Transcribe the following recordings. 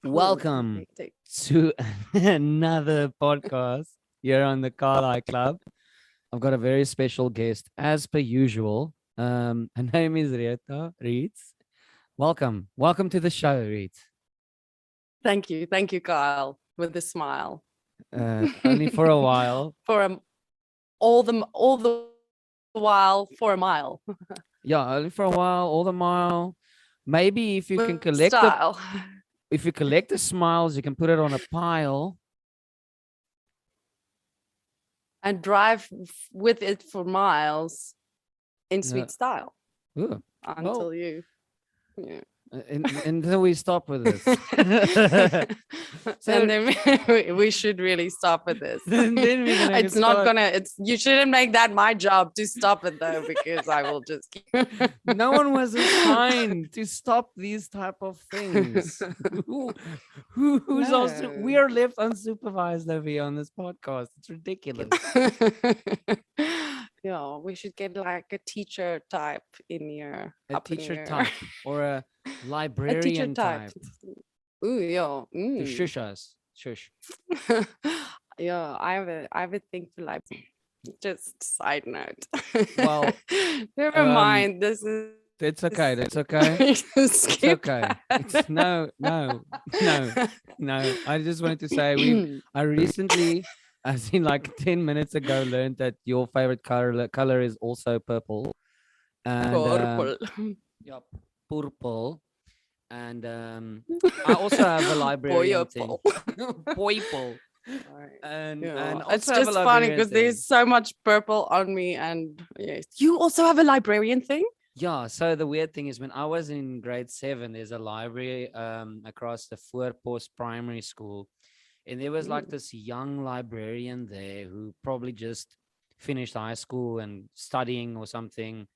Welcome to another podcast here on the Carlisle Club. I've got a very special guest, as per usual. Her name is Reets. Welcome to the show, Reets. Thank you, Kyle, with a smile. Only for a while. All the while for a mile. Yeah, only for a while, all the mile. Maybe if you can collect if you collect the smiles, you can put it on a pile and drive with it for miles in sweet style. Ooh, until you. Yeah. Until we stop with this. And then we should really stop with this. Then It's not gonna, you shouldn't make that my job to stop it though, because I will just keep. No one was assigned to stop these type of things. Who's also, we are left unsupervised over here on this podcast. It's ridiculous. Yeah, we should get like a teacher type in here. A teacher type or a librarian type. Ooh, yeah. To shush us. Shush. Yeah, I have a thing for like. Just side note. Well, never mind. This is. It's okay. That's okay. It's okay. It's, no. I just wanted to say I recently, as in like 10 minutes ago, learned that your favorite color is also purple. And purple. Yeah, purple. And I also have a librarian thing. Purple. And it's just funny because there's so much purple on me. And yes, you also have a librarian thing. Yeah, so the weird thing is when I was in grade 7, there's a library across the Voorpost primary school, and there was like this young librarian there who probably just finished high school and studying or something.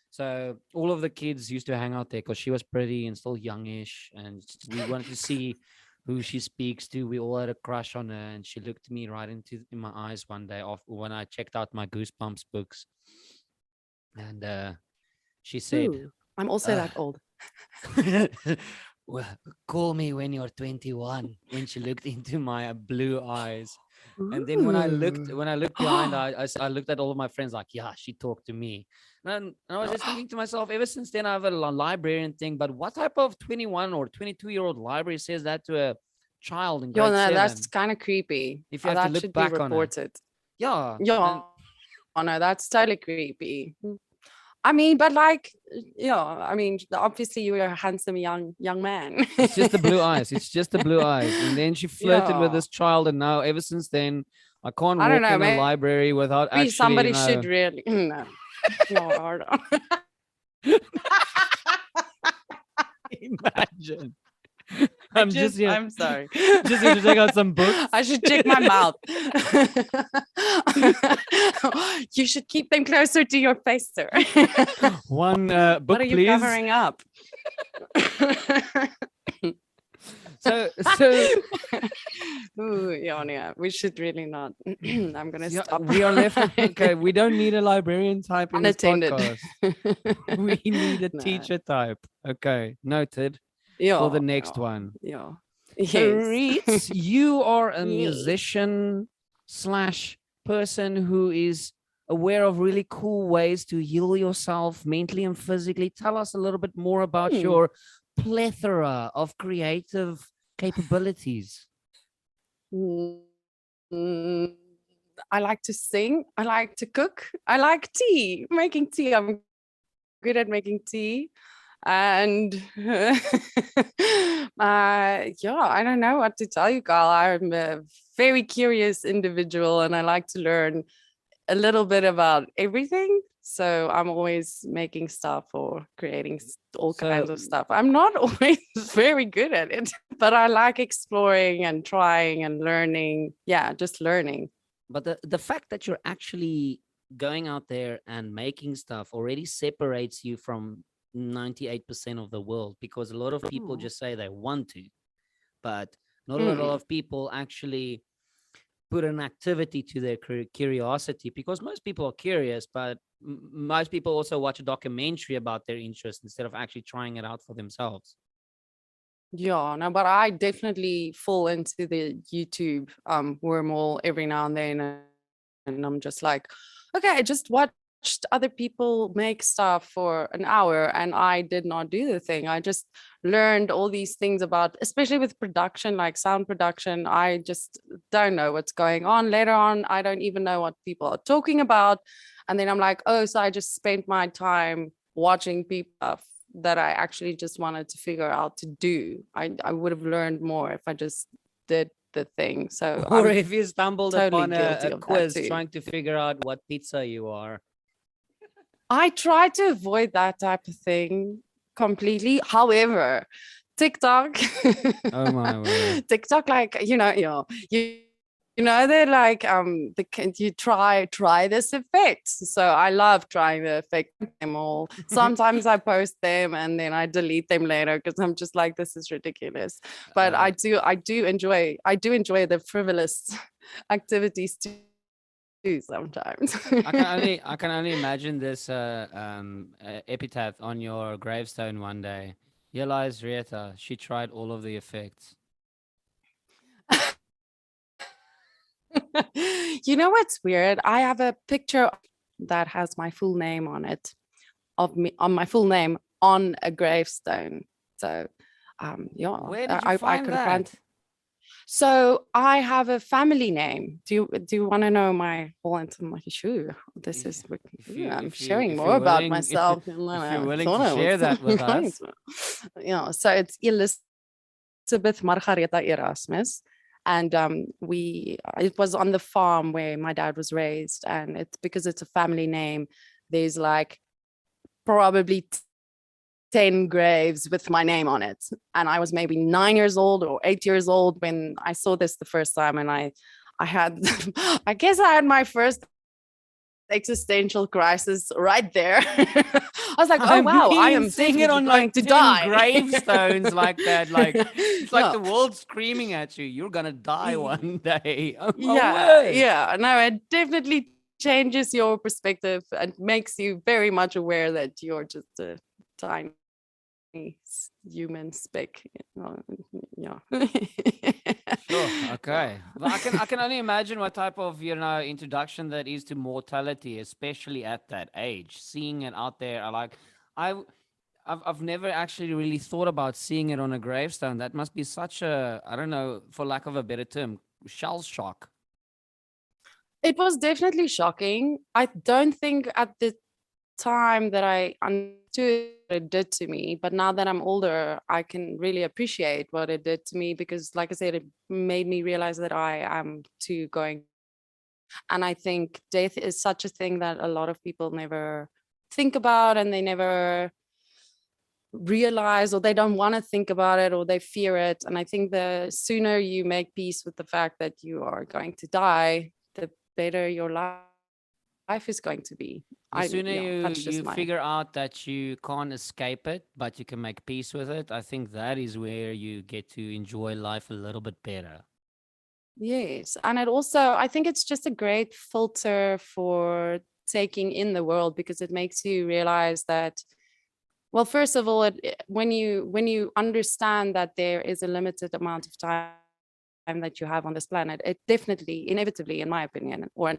So all of the kids used to hang out there because she was pretty and still youngish, and we wanted to see who she speaks to. We all had a crush on her, and she looked me right in my eyes one day when I checked out my Goosebumps books, and she said, I'm also that old. Well, call me when you're 21. When she looked into my blue eyes. And then when I looked behind, I looked at all of my friends like, yeah, she talked to me. And I was just thinking to myself, ever since then, I have a librarian thing. But what type of 21 or 22-year-old library says that to a child in grade 7? That's kind of creepy. If you have to look back on it. Yeah. Oh, no, that's totally creepy. I mean, but like, I mean, obviously you are a handsome young man. It's just the blue eyes. And then she flirted with this child, and now ever since then, I can't walk in a library without actually. Somebody should really no. Lord. Imagine. I'm sorry. Just need to take out some books. I should check my mouth. You should keep them closer to your face, sir. One book, what are you please? Covering up? So Ooh, yeah, we should really not. I'm gonna stop. We are left. Okay, we don't need a librarian type in this podcast. We need a teacher type. Okay, noted. For the next one. Yeah. So Reets, you are a musician / person who is aware of really cool ways to heal yourself mentally and physically. Tell us a little bit more about your plethora of creative capabilities. I like to sing. I like to cook. I like tea. Making tea. I'm good at making tea. And I don't know what to tell you, Carl. I'm a very curious individual, and I like to learn a little bit about everything. So I'm always making stuff or creating all kinds of stuff. I'm not always very good at it, but I like exploring and trying and learning. Yeah, just learning. But the fact that you're actually going out there and making stuff already separates you from 98% of the world, because a lot of people just say they want to, but not a lot of people actually put an activity to their curiosity, because most people are curious, but most people also watch a documentary about their interest instead of actually trying it out for themselves. Yeah, no, but I definitely fall into the YouTube wormhole every now and then, and I'm just like, okay, I just watched other people make stuff for an hour and I did not do the thing. I just learned all these things about, especially with production, like sound production. I just don't know what's going on. Later on, I don't even know what people are talking about. And then I'm like, oh, so I just spent my time watching people that I actually just wanted to figure out to do. I would have learned more if I just did the thing. So Or I'm if you stumbled totally upon guilty a of that quiz too. trying to figure out what pizza you are. I try to avoid that type of thing completely. However, TikTok, Oh my word. TikTok, like you know they're like you try this effect. So I love trying the effect them all. Sometimes I post them and then I delete them later because I'm just like, this is ridiculous. But Uh, I do enjoy the frivolous activities too sometimes. I can only imagine this epitaph on your gravestone one day. Here lies Rieta. She tried all of the effects. You know what's weird? I have a picture that has my full name on it, of me on my full name on a gravestone. So, yeah, Where did you I find could have gone. that? So I have a family name. Do you want to know my whole information? Sure. This If is I'm if you sharing if more you're about willing myself. if you're willing to Sona, share that with us. yeah. So it's Elizabeth Margareta Erasmus. And it was on the farm where my dad was raised. And it's because it's a family name, there's like probably 10 graves with my name on it. And I was maybe 9 years old or 8 years old when I saw this the first time. And I had, I guess I had my first existential crisis right there. I was like, oh, I wow, I mean, am seeing it definitely on going like to 10 die. gravestones like that, like it's like Yeah. the world screaming at you, you're gonna die one day. Oh my Yeah, word. yeah. No, it definitely changes your perspective and makes you very much aware that you're just a tiny human speck. Yeah. Sure. Yeah. Okay. Well, I can only imagine what type of introduction that is to mortality, especially at that age. Seeing it out there, I w- I've never actually really thought about seeing it on a gravestone. That must be such a, I don't know, for lack of a better term, shell shock. It was definitely shocking. I don't think at the time that I understood what it did to me, but now that I'm older, I can really appreciate what it did to me because, like I said, it made me realize that I am too going. And I think death is such a thing that a lot of people never think about and they never realize, or they don't want to think about it, or they fear it. And I think the sooner you make peace with the fact that you are going to die, the better your life is going to be. The sooner Yeah, that's you just my. figure out that you can't escape it, but you can make peace with it, I think that is where you get to enjoy life a little bit better. Yes. And it also, I think it's just a great filter for taking in the world because it makes you realize that, well, first of all, when you understand that there is a limited amount of time that you have on this planet, it definitely, inevitably, in my opinion, or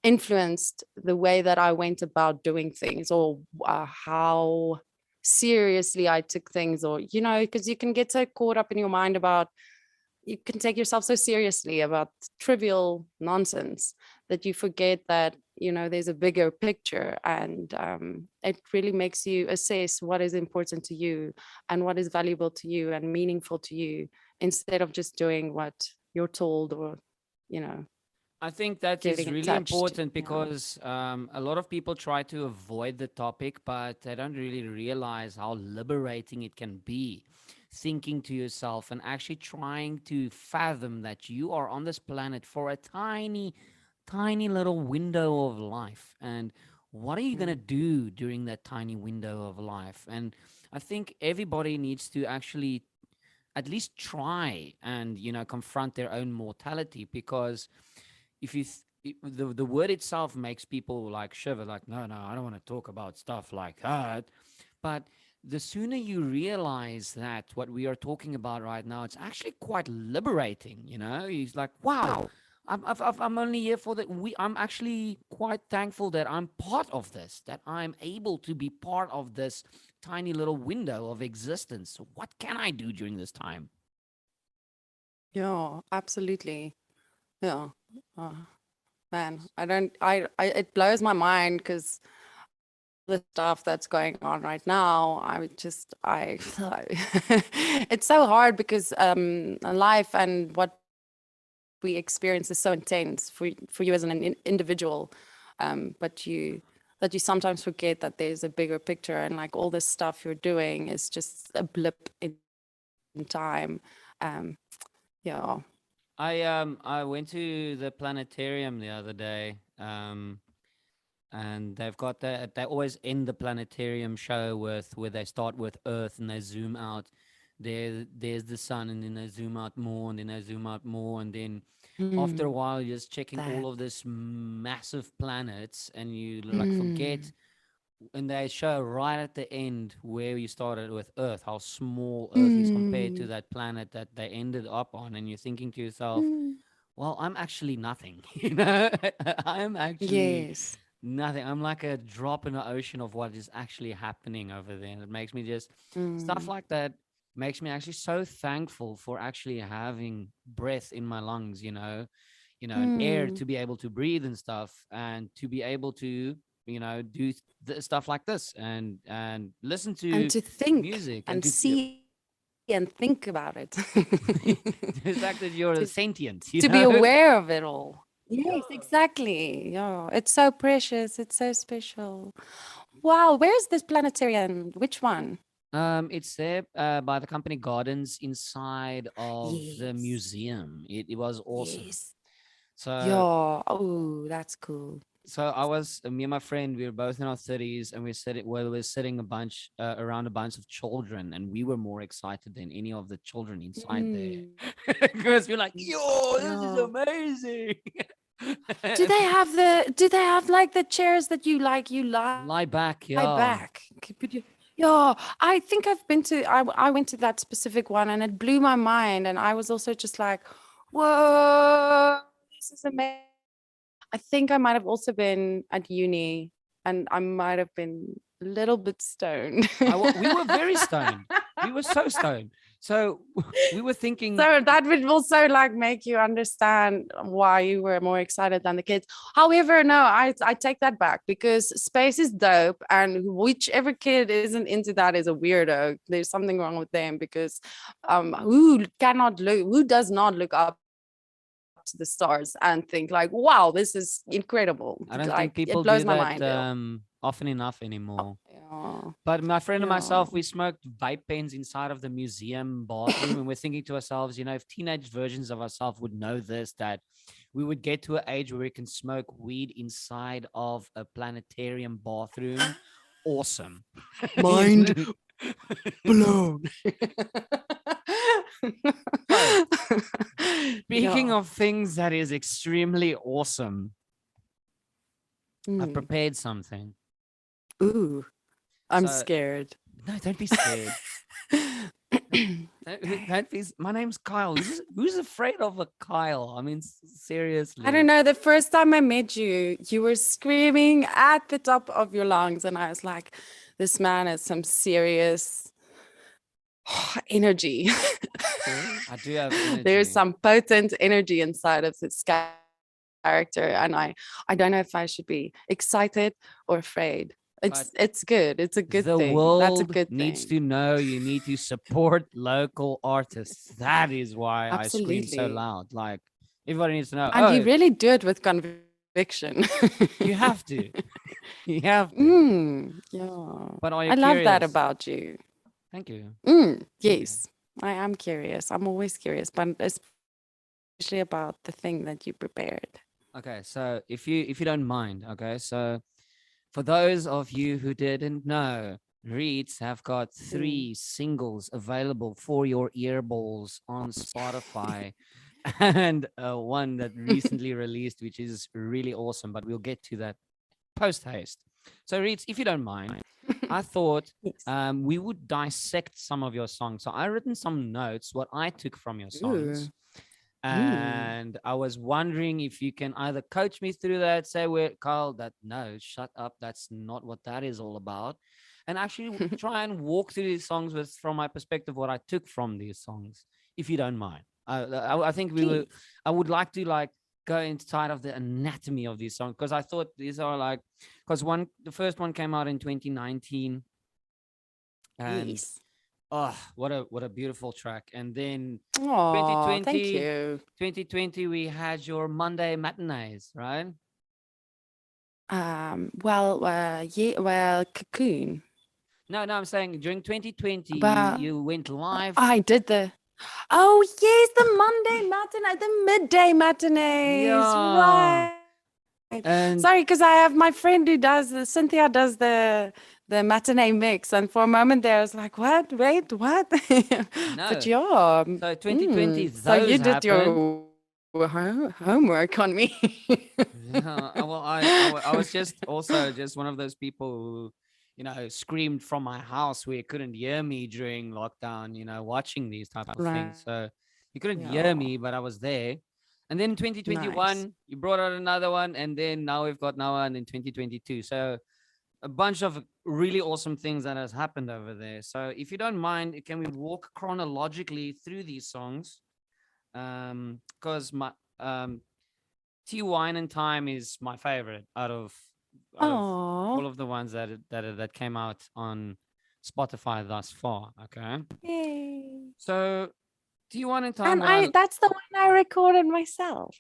influenced the way that I went about doing things, or how seriously I took things, or, because you can get so caught up in your mind about, you can take yourself so seriously about trivial nonsense that you forget that, there's a bigger picture. And it really makes you assess what is important to you and what is valuable to you and meaningful to you, instead of just doing what you're told, or, you know, I think that is getting really attached. important because a lot of people try to avoid the topic, but they don't really realize how liberating it can be. Thinking to yourself and actually trying to fathom that you are on this planet for a tiny, tiny little window of life. And what are you going to Mm. do during that tiny window of life? And I think everybody needs to actually at least try and, confront their own mortality because if you the word itself makes people like shiver, like no, I don't want to talk about stuff like that. But the sooner you realize that what we are talking about right now, it's actually quite liberating. He's like, wow, I'm only here for that. I'm actually quite thankful that I'm part of this, that I'm able to be part of this tiny little window of existence. So what can I do during this time? Yeah, absolutely. Yeah. Oh, man, I don't, I, it blows my mind because the stuff that's going on right now, it's so hard because life and what we experience is so intense for you as an individual, that you sometimes forget that there's a bigger picture, and like all this stuff you're doing is just a blip in time. Yeah. I went to the planetarium the other day. And they've got that. They always end the planetarium show with where they start with Earth and they zoom out. There's the sun, and then they zoom out more, and then they zoom out more, and then after a while, you're just checking That. all of this massive planets, and you like Mm, forget. And they show right at the end where you started with Earth, how small Earth is compared to mm, that planet that they ended up on, and you're thinking to yourself, mm. well, I'm actually nothing. I'm actually Yes. nothing. I'm like a drop in the ocean of what is actually happening over there. And it makes me just stuff Mm, like that makes me actually so thankful for actually having breath in my lungs, and air mm. to be able to breathe and stuff, and to be able to, do stuff like this and listen And to to think music and and to see and think about it. the fact that you're sentient, To be aware of it all. Yes, exactly. Yeah, it's so precious. It's so special. Wow, where's this planetarium? Which one? It's there by the company Gardens inside of the Yes, museum. It was awesome. yes. So Yeah. Oh, that's cool. I was me and my friend. We were both in our 30s, and we're sitting a bunch around a bunch of children, and we were more excited than any of the children inside there Mm, because we're like, "Yo, this is yeah. amazing!" Do they have like the chairs that you lie Lie back? back, yeah. Yeah, I think I've been to I went to that specific one and it blew my mind, and I was also just like, whoa, this is amazing. I think I might have also been at uni and I might have been a little bit stoned. We were very stoned. We were so stoned. So we were thinking, So that would also like make you understand why you were more excited than the kids. However, no, I take that back because space is dope, and whichever kid isn't into that is a weirdo. There's something wrong with them because who does not look up to the stars and think like, wow, this is incredible. Like I it don't blows think my people mind. do that often enough anymore. Yeah, But my friend and yeah. myself, we smoked vape pens inside of the museum bathroom, and we're thinking to ourselves, if teenage versions of ourselves would know this, that we would get to an age where we can smoke weed inside of a planetarium bathroom. Awesome. Mind blown. So, speaking Yeah. of things that is extremely awesome, I've Mm. prepared something. Ooh, I'm So, scared. no, don't be scared. Don't be. My name's Kyle. Who's afraid of a Kyle? I mean, I don't seriously. know. The first time I met you, you were screaming at the top of your lungs, and I was like, this man has some serious energy. I do have There's energy. some potent energy inside of this character, and I don't know if I should be excited or afraid. It's But good. It's a good the thing. That's a good world thing. needs to know you need to support local artists. That is why I scream so Absolutely. loud. Like, everybody needs to know, And you oh, really do it with conviction. you have to. You have to. Yeah. But are I you love that curious? about you. Thank you. Thank you. Yes, I am curious. I'm always curious, but especially about the thing that you prepared. Okay, so if you don't mind, okay, so for those of you who didn't know, Reeds have got Mm. 3 singles available for your earballs on Spotify, and one that recently released, which is really awesome. But we'll get to that post haste. So, Reeds, if you don't mind, I thought Yes. we would dissect some of your songs. So I written some notes, what I took from your songs. Ooh. Mm. And I was wondering if you can either coach me through that, say where Carl, that no, shut up, that's not what that is all about. And actually try and walk through these songs with from my perspective what I took from these songs, if you don't mind. I think Please. I would like to like go inside of the anatomy of these songs because I thought these are like because the first one came out in 2019 and Yes. oh what a beautiful track. And then Oh, thank 2020 you. 2020 we had your Monday matinees, right? Yeah, well, Cocoon. No, I'm saying during 2020 But you went live. I did the. Oh yes, the Monday matinee, the midday matinees, Yeah. right? And Sorry, because I have my friend who does Cynthia does the matinee mix, and for a moment there I was like, what? Wait, what? But no, yeah, so 2020 so you those did happened. your homework on me. Yeah, well, I was just also just one of those people who, screamed from my house where you couldn't hear me during lockdown, watching these type of Right. things. So you couldn't hear Yeah. me, but I was there. And then Nice. 2021, you brought out another one, and then now we've got now one in 2022. So a bunch of really awesome things that has happened over there. So if you don't mind, can we walk chronologically through these songs? Because my Tea Wine and Time is my favorite out of Oh, all of the ones that came out on Spotify thus far. Okay, yay. so Tea Wine and Time, And that's the one I recorded myself.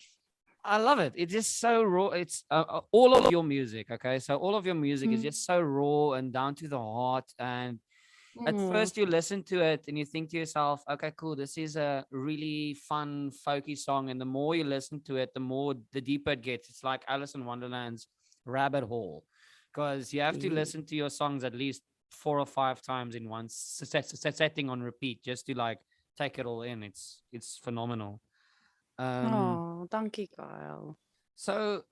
I love it. It's just so raw. It's all of your music. Okay, so all of your music is Mm. just so raw and down to the heart. And at Mm. first, you listen to it and you think to yourself, "Okay, cool. This is a really fun, folky song." And the more you listen to it, the deeper it gets. It's like Alice in Wonderland's rabbit hole, because you have to Yeah. listen to your songs at least 4 or 5 times in one setting on repeat just to like take it all in. It's phenomenal. Um, Oh, donkey Kyle. so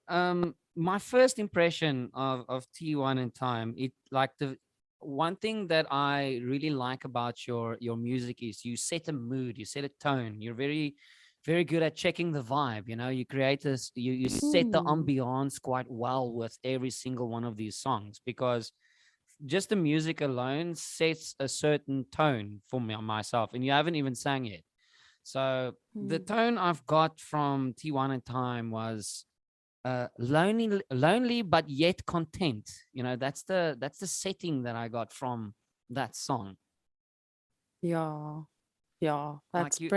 my first impression of T1 in Time, it like the one thing that I really like about your music is you set a mood, you set a tone. You're very good at checking the vibe. You create this, you set the Mm. ambiance quite well with every single one of these songs because just the music alone sets a certain tone for me myself, and you haven't even sang it. So the Mm. tone I've got from T1 in Time was lonely but yet content. That's the setting that I got from that song. Yeah. Yeah. Like you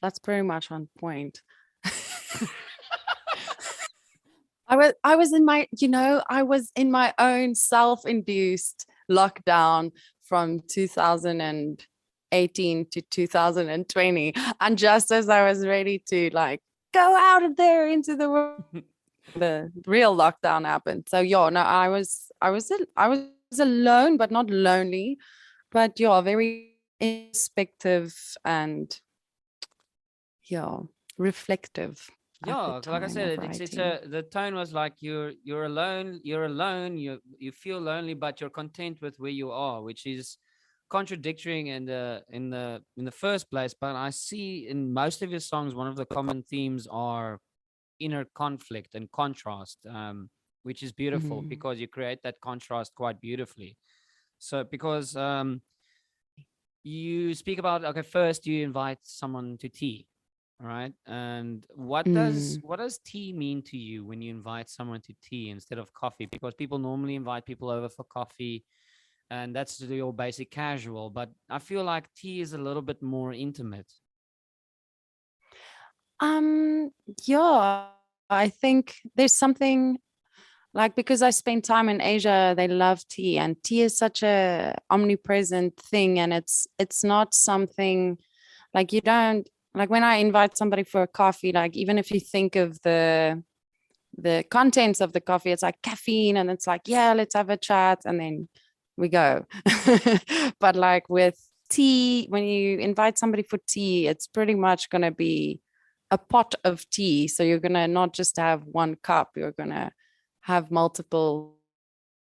That's pretty much on point. I was in my, I was in my own self-induced lockdown from 2018 to 2020. And just as I was ready to like go out of there into the world, the real lockdown happened. So yeah, no, I was alone, but not lonely. But yeah, very introspective and yeah, reflective at the yeah, like I time of said, it's writing. a the tone was like you're alone, you feel lonely but you're content with where you are, which is contradictory in the first place. But I see in most of your songs one of the common themes are inner conflict and contrast, which is beautiful Mm. because you create that contrast quite beautifully. So because you speak about, okay, first you invite someone to tea, all right, and Mm. what does tea mean to you when you invite someone to tea instead of coffee? Because people normally invite people over for coffee, and that's your basic casual, but I feel like tea is a little bit more intimate. Um, yeah, I think there's something like because I spent time in Asia, they love tea, and tea is such a omnipresent thing, and it's not something like you don't like when I invite somebody for a coffee, like even if you think of the contents of the coffee, it's like caffeine, and it's like, yeah, let's have a chat, and then we go. But like with tea, when you invite somebody for tea, it's pretty much going to be a pot of tea. So you're going to not just have one cup, you're going to have multiple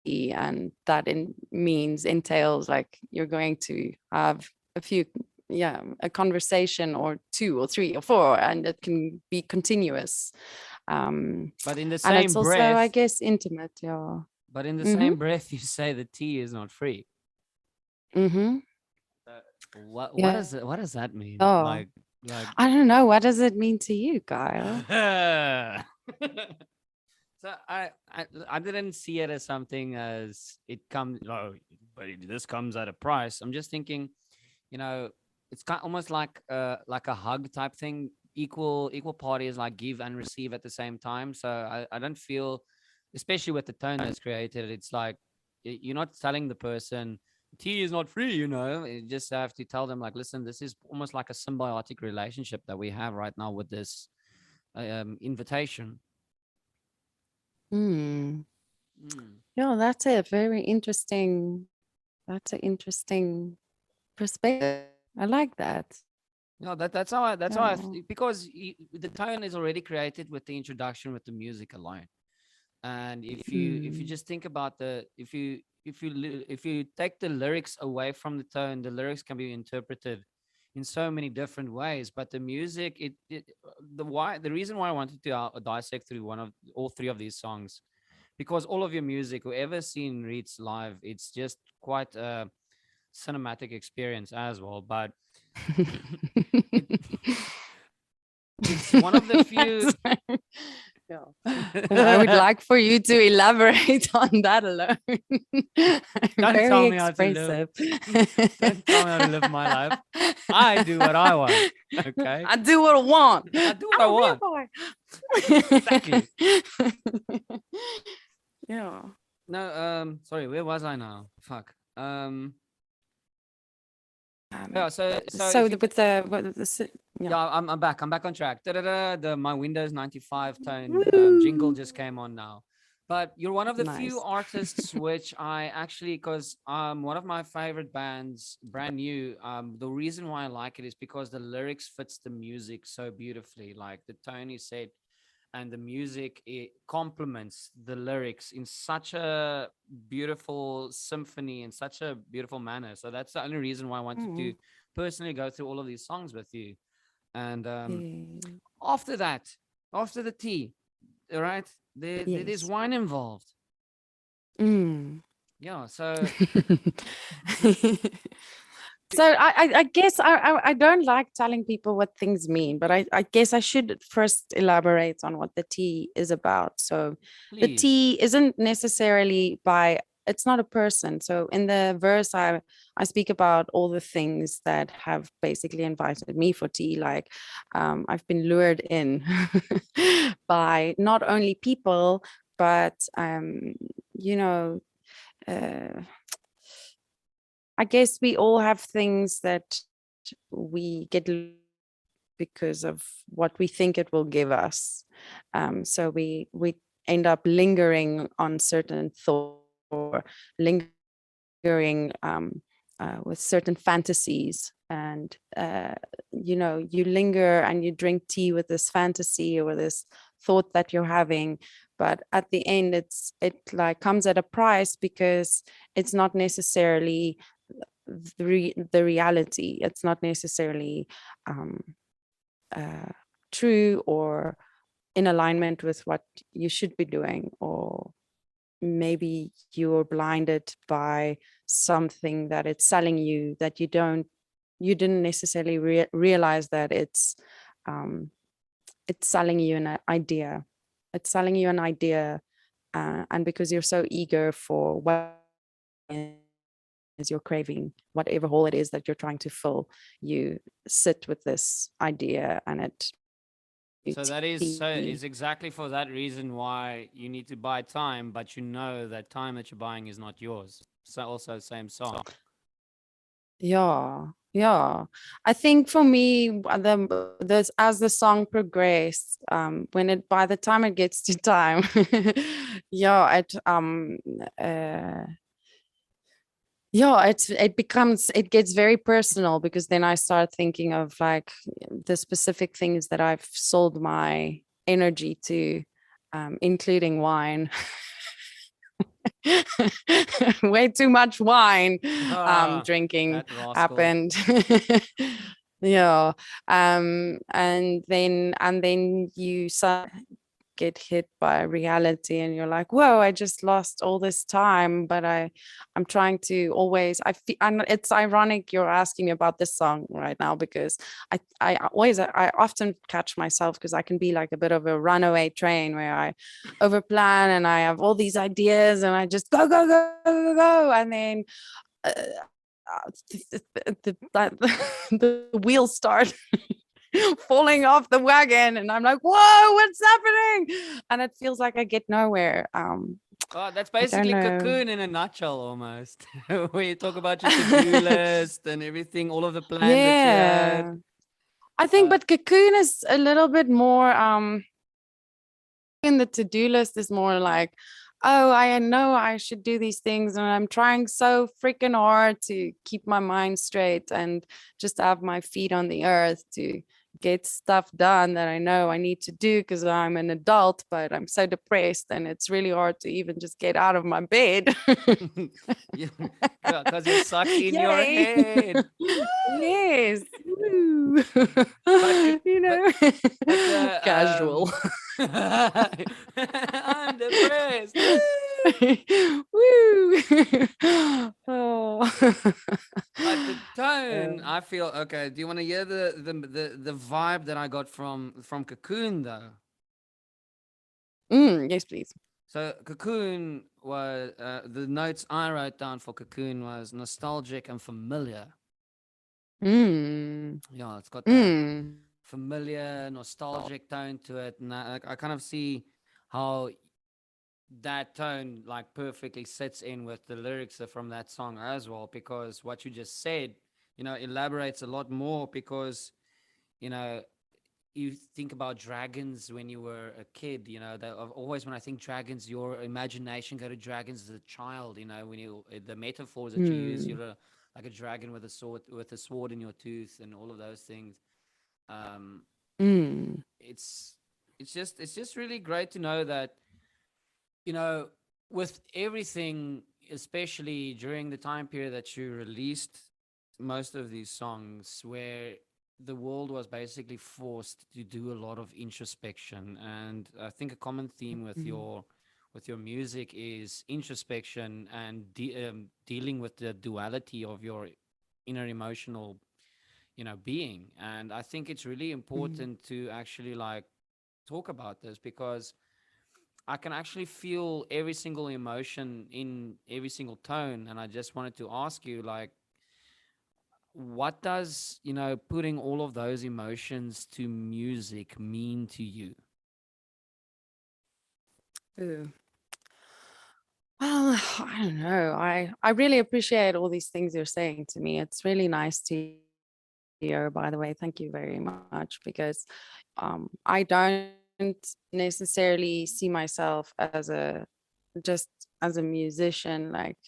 tea, and that entails like you're going to have a conversation or two or three or four, and it can be continuous. But in the And it's same also, I breath, guess, intimate. Yeah. but in the Mm-hmm. same breath, you say the tea is not free. Mm-hmm. What Yeah. does what does that mean? Oh, Like I don't know. What does it mean to you, Kyle? So I didn't see it as something as it comes. Oh, but this comes at a price. I'm just thinking, you know, it's kind almost like a hug type thing. Equal parties like give and receive at the same time. So I don't feel, especially with the tone that's created, it's like you're not telling the person tea is not free. You just have to tell them like, listen, this is almost like a symbiotic relationship that we have right now with this invitation. Hmm. Mm. Yeah, that's a very interesting. That's an interesting perspective. I like that. No, that's how I Yeah. because the tone is already created with the introduction with the music alone. And if you Mm. just think about if you take the lyrics away from the tone, the lyrics can be interpreted in so many different ways. But the music, the reason why I wanted to dissect through one of all three of these songs, because all of your music, whoever's seen Reets live, it's just quite a cinematic experience as well. But it it's one of the few. Yeah. I would like for you to elaborate on that alone. Don't Very tell me how to live. expressive. Don't tell me how to live my life. I do what I want. Okay. I do what I want. I do what I'm I a real want. boy. Exactly. Yeah. No, sorry, where was I now? Fuck. Um, Yeah, so so if you yeah. yeah, I'm back. I'm back on track. Da-da-da, my Windows 95 tone jingle Woo! just came on now. But you're one of the few Nice. artists which I actually, because one of my favorite bands, brand new. The reason why I like it is because the lyrics fits the music so beautifully. Like the tone is set, and the music it complements the lyrics in such a beautiful symphony in such a beautiful manner. So that's the only reason why I wanted to Mm. personally go through all of these songs with you. And Eh, after that, after the tea, all right, there's yes. wine involved. Mm. Yeah. So So I guess I don't like telling people what things mean, but I guess I should first elaborate on what the tea is about. So the please. tea isn't necessarily by it's not a person. So in the verse I speak about all the things that have basically invited me for tea. Like I've been lured in by not only people, but you know, uh, I guess we all have things that we get because of what we think it will give us. So we end up lingering on certain thoughts or lingering with certain fantasies. And you linger and you drink tea with this fantasy or this thought that you're having, but at the end it like comes at a price because it's not necessarily the reality. It's not necessarily um, uh, true or in alignment with what you should be doing, or maybe you're blinded by something that it's selling you that you didn't necessarily realize that it's selling you an idea. It's selling you an idea, and because you're so eager for what is you're craving, whatever hole it is that you're trying to fill, you sit with this idea and it So that is tea. exactly for that reason why you need to buy time, but you know that time that you're buying is not yours. So also same song. Yeah, yeah. I think for me, this as the song progressed, when it by the time it gets to time, yeah, uh, it gets very personal because then I start thinking of like the specific things that I've sold my energy to, including wine. way too much wine Ah, drinking that rascal. happened. Yeah. And then you get hit by reality, and you're like, whoa, I just lost all this time. But I'm trying to always, I feel, and it's ironic you're asking me about this song right now, because I often catch myself, because I can be like a bit of a runaway train where I overplan and I have all these ideas and I just go go go go go, and then uh, the wheels start falling off the wagon, and I'm like, whoa, what's happening? And it feels like I get nowhere. Oh, that's I don't basically know. Cocoon in a nutshell, almost. Where you talk about your to-do list and everything, all of the plans that you had. Yeah, I think, Uh, but Cocoon is a little bit more in the to-do list is more like, oh, I know I should do these things, and I'm trying so freaking hard to keep my mind straight and just have my feet on the earth to get stuff done that I know I need to do, because I'm an adult, but I'm so depressed and it's really hard to even just get out of my bed. yeah, because you're stuck in your Yay. head. Yes. Woo. But You but know, but casual. I'm depressed. Woo! Woo. Oh. But the tone, Um, I feel okay. Do you want to hear the vibe that I got from Cocoon though? yes, please. So Cocoon was the notes I wrote down for Cocoon was nostalgic and familiar. Mm, Yeah, it's got that mm, familiar, nostalgic tone to it, and I kind of see how that tone like perfectly sits in with the lyrics from that song as well. Because what you just said, elaborates a lot more. Because you know you think about dragons when you were a kid, that always, when I think dragons, your imagination go to dragons as a child. When the metaphors that you use, mm, you're like a dragon with a sword in your tooth and all of those things. um mm, it's it's just really great to know that, you know with everything, especially during the time period that you released most of these songs, where the world was basically forced to do a lot of introspection. And I think a common theme mm, with your music is introspection and dealing with the duality of your inner emotional, being. And I think it's really mm, important to actually like talk about this, because I can actually feel every single emotion in every single tone. And I just wanted to ask you, like, what does, putting all of those emotions to music mean to you? ooh. Well, I don't know. I really appreciate all these things you're saying to me. It's really nice to hear, by the way. Thank you very much, because I don't necessarily see myself as a just as a musician. Like,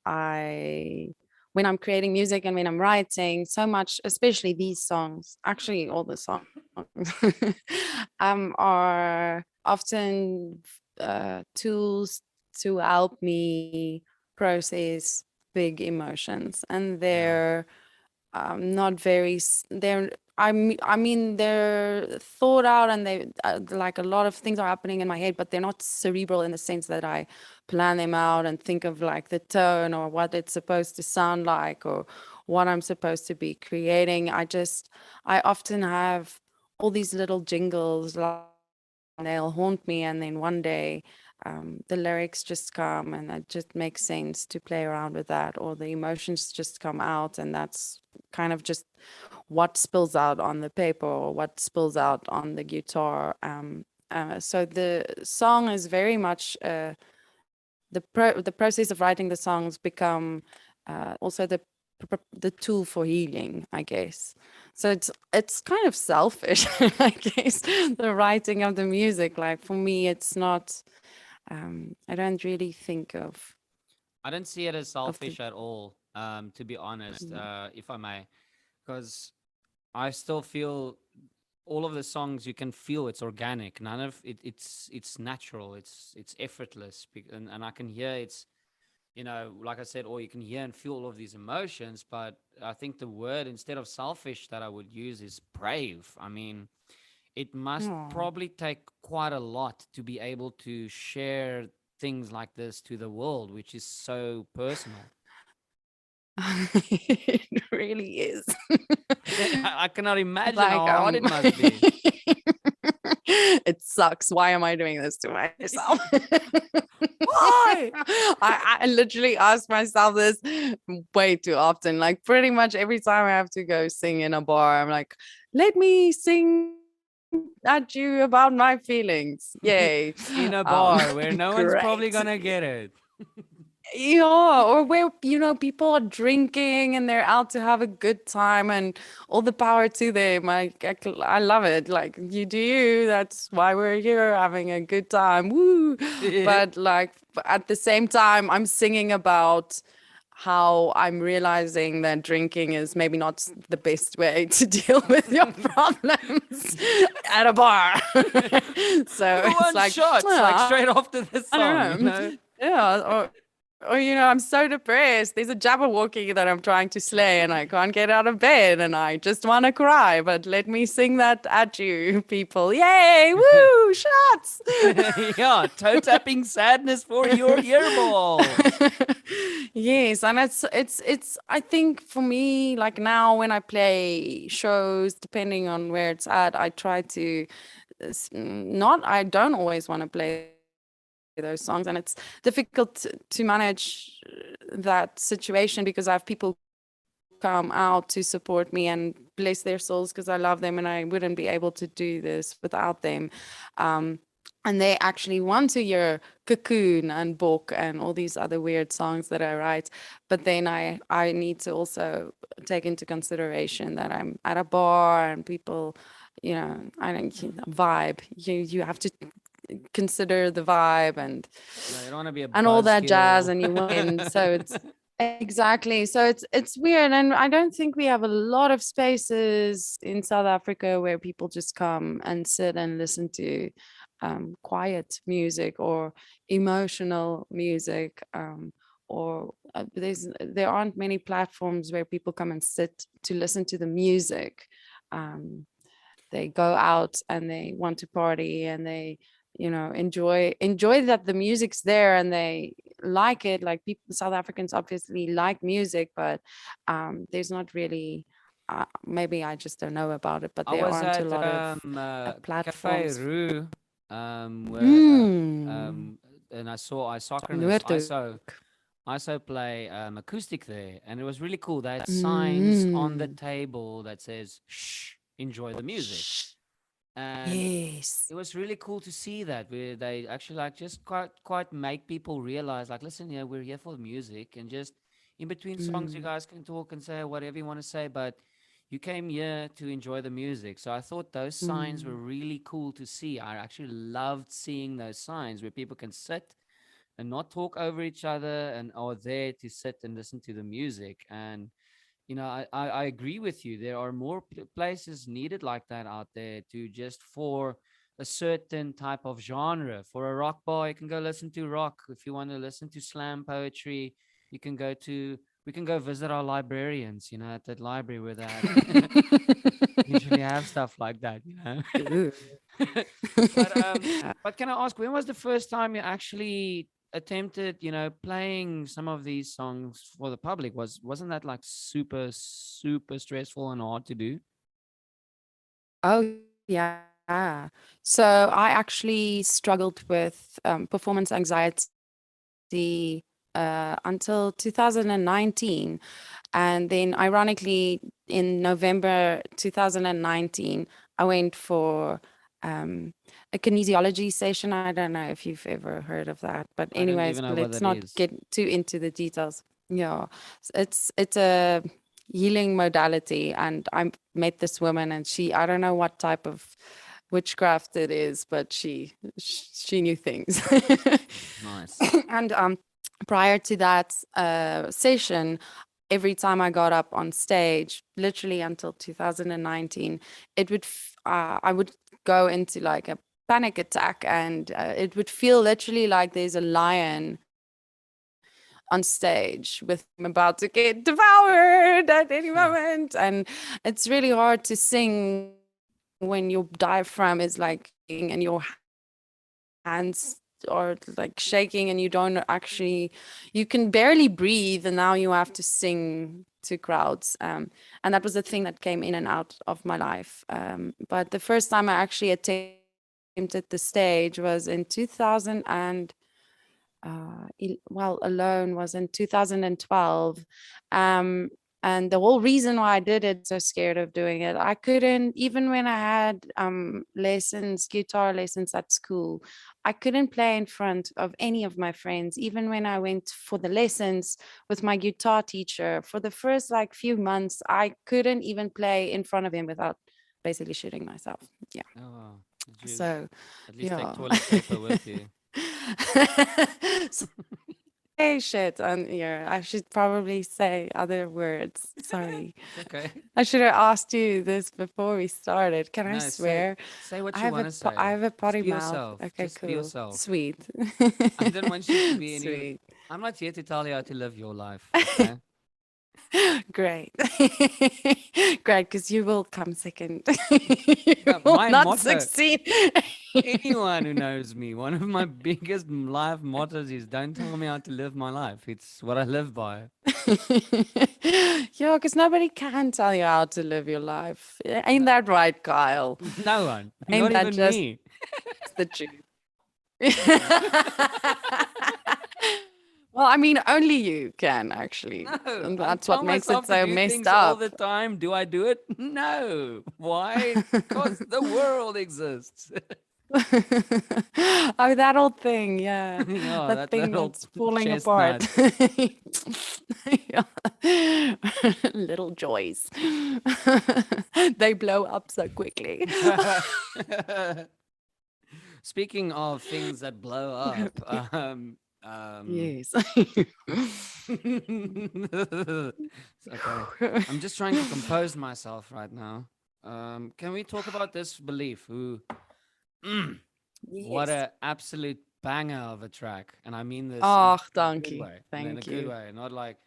I when I'm creating music and when I'm writing, so much, especially these songs, actually all the songs, are often tools to help me process big emotions, and Yeah. they're not very they're I mean they're thought out, and they like a lot of things are happening in my head, but they're not cerebral in the sense that I plan them out and think of like the tone or what it's supposed to sound like or what I'm supposed to be creating. I often have all these little jingles, like, they'll haunt me, and then one day the lyrics just come, and it just makes sense to play around with that, or the emotions just come out, and that's kind of just what spills out on the paper or what spills out on the guitar. So the song is very much the process of writing the songs become also the tool for healing, I guess. So it's kind of selfish, I guess, the writing of the music. Like, for me, it's not. I don't really think I don't see it as of the. selfish at all, to be honest, Mm, if I may, because I still feel all of the songs you can feel it's organic. None of it, it's natural. It's effortless, and I can hear it's, like I said, or you can hear and feel all of these emotions. But I think the word, instead of selfish, that I would use is brave. I mean, it must Oh. probably take quite a lot to be able to share things like this to the world, which is so personal. It really is. I cannot imagine how Like, hard it must be. it sucks. Why am I doing this to myself? Why? I literally ask myself this way too often. Like, pretty much every time I have to go sing in a bar, I'm like, let me sing at you about my feelings. Yay. In a Um, bar where no one's probably great. gonna get it. Yeah, or where, people are drinking and they're out to have a good time, and all the power to them. I love it. Like, you do you. That's why we're here, having a good time. Woo. But like, at the same time, I'm singing about how I'm realizing that drinking is maybe not the best way to deal with your problems at a bar. So Who it's wants like, shots like straight after the I song, you don't know? know. Yeah, or I'm so depressed. There's a Jabberwocky that I'm trying to slay, and I can't get out of bed, and I just want to cry. But let me sing that at you, people! Yay! Woo! Shots! Yeah, toe tapping sadness for your earballs. Yes, and it's. I think for me, like now when I play shows, depending on where it's at, I try to not. I don't always want to play those songs, and it's difficult to manage that situation, because I have people come out to support me and bless their souls, because I love them and I wouldn't be able to do this without them. Um, and they actually want to hear Cocoon and Book and all these other weird songs that I write. But then I need to also take into consideration that I'm at a bar and people, I don't vibe. You have to consider the vibe and Yeah, you don't want to be a all that jazz, buzzkill. and you win. So it's exactly. So it's weird, and I don't think we have a lot of spaces in South Africa where people just come and sit and listen to quiet music or emotional music. Or there aren't many platforms where people come and sit to listen to the music. Um, they go out and they want to party, and they enjoy that the music's there, and they like it. Like, people, South Africans obviously like music, but there's not really, maybe I just don't know about it, but I there was aren't a at lot of Cafe platforms. Rue, where Mm, and I Socrates Noordhoek. ISO play acoustic there, and it was really cool. They had signs on the Mm, table that says "Shh, enjoy the music," and yes. it was really cool to see that where they actually like just quite make people realize, like, listen, yeah, we're here for the music, and just in between songs you Mm, guys can talk and say whatever you want to say, but you came here to enjoy the music. So I thought those signs were mm, really cool to see. I actually loved seeing those signs where people can sit and not talk over each other and are there to sit and listen to the music. And I agree with you. There are more places needed like that out there, to just for a certain type of genre. For a rock bar, you can go listen to rock. If you want to listen to slam poetry, you can go to we can go visit our librarians, at that library where they usually have stuff like that. Ooh. but but can I ask, when was the first time you actually attempted, playing some of these songs for the public? Wasn't that like super, super stressful and hard to do? Oh, yeah. So I actually struggled with performance anxiety until 2019. And then, ironically, in November 2019, I went for a kinesiology session. I don't know if you've ever heard of that. But I don't anyways, even know what let's that not is. get too into the details. Yeah. It's a healing modality, and I met this woman, and I don't know what type of witchcraft it is, but she knew things. Nice. And prior to that session, every time I got up on stage, literally until 2019, I would go into like a panic attack, and it would feel literally like there's a lion on stage with him about to get devoured at any moment. And it's really hard to sing when your diaphragm is like and your hands are like shaking, and you don't actually, you can barely breathe, and now you have to sing to crowds. And that was a thing that came in and out of my life. But the first time I actually attempted the stage was in 2000 and alone was in 2012. And the whole reason why I did it, so scared of doing it, I couldn't, even when I had guitar lessons at school, I couldn't play in front of any of my friends. Even when I went for the lessons with my guitar teacher, for the first like few months, I couldn't even play in front of him without basically shooting myself. Yeah. Oh, did you So, at least take yeah. toilet paper with you? Hey, shit on here. I should probably say other words. Sorry. It's okay. I should have asked you this before we started. Can I No, say swear? say what I you have want to say. I have a Just potty be mouth. yourself. Okay, Just be cool. yourself. Sweet. I don't want you to be any. Sweet. I'm not here to tell you how to live your life. Okay. Great. Great, because you will come second. You No, will my not motto. succeed. Anyone who knows me, one of my biggest life mottos is don't tell me how to live my life. It's what I live by. Yeah, because nobody can tell you how to live your life. Ain't No, that right, Kyle? no one, Ain't not that even just me. the truth? Well, I mean, only you can actually. No, And I that's what tell makes it myself to so do messed things all up. the time. Do I do it? No. Why? Because the world exists. Oh, that old thing, yeah. Yeah, That that thing little that's falling apart. chestnut. Yeah. Little joys. They blow up so quickly. Speaking of things that blow up, Yes. okay. I'm just trying to compose myself right now. Can we talk about this belief? What Yes. a absolute banger of a track, and I mean this Oh, in a thank good you. way, in a Thank good you. way, not like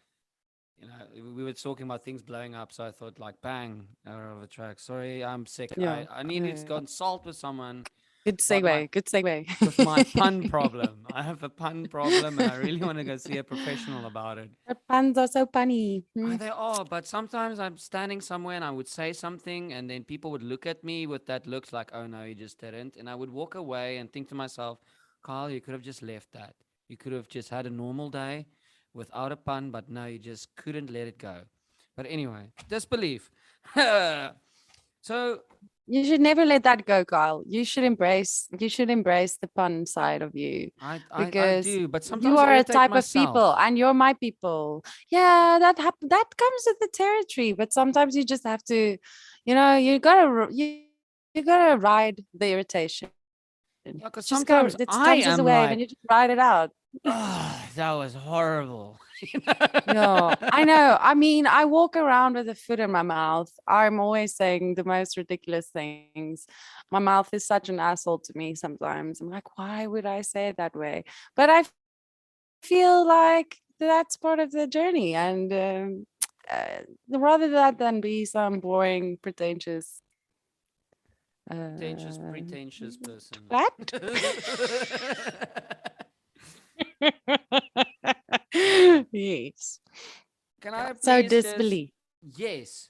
we were talking about things blowing up, so I thought like bang of a track. Sorry, I'm sick. Yeah. I needed to Yeah. consult with someone Good about my segue. Good segue. with my pun problem. I have a pun problem, and I really want to go see a professional about it. The puns are so funny. They are, but sometimes I'm standing somewhere and I would say something, and then people would look at me with that looks like, "Oh no, you just didn't," and I would walk away and think to myself, "Carl, you could have just left that. You could have just had a normal day without a pun, but no, you just couldn't let it go." But anyway, disbelief. So You should never let that go, Kyle. You should embrace the pun side of you, I because do, but you sometimes I are a irritate type of people myself. and you're my people. Yeah, that comes with the territory, but sometimes you just have to, you gotta ride the irritation. Yeah, because Just go, sometimes it I comes as a am wave like, and you just ride it out. oh, that was horrible. Yeah, I know. I mean, I walk around with a foot in my mouth. I'm always saying the most ridiculous things. My mouth is such an asshole to me sometimes. I'm like, why would I say it that way? But I feel like that's part of the journey. And rather that than be some boring, pretentious Pretentious, uh, pretentious person. twat. Yes. Can I So please just, disbelief. yes.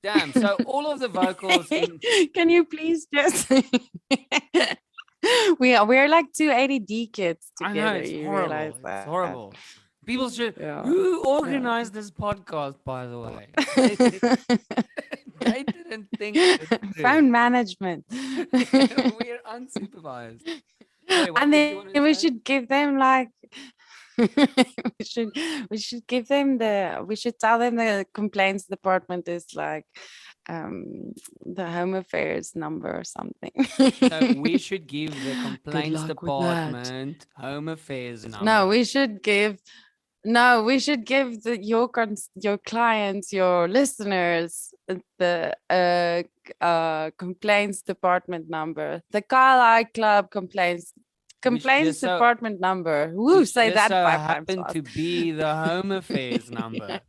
Damn. So all of the vocals in, Can you please just we're like two ADD kids I know together, it's you realize horrible. It's that? horrible. People should, Yeah. who Yeah. organized this podcast, by the way? They didn't think this through. Phone management. We're unsupervised. Sorry, what And did then you want to we say? should give them like we should give them we should tell them the complaints department is like the home affairs number or something. No, we should give the Good complaints luck with that. department home affairs No, number. we should give No, we should give your clients, your listeners, the complaints department number, the Carlisle Club Which complaints department number. Woo, say just that so 5 times happened fast. to be the home affairs number.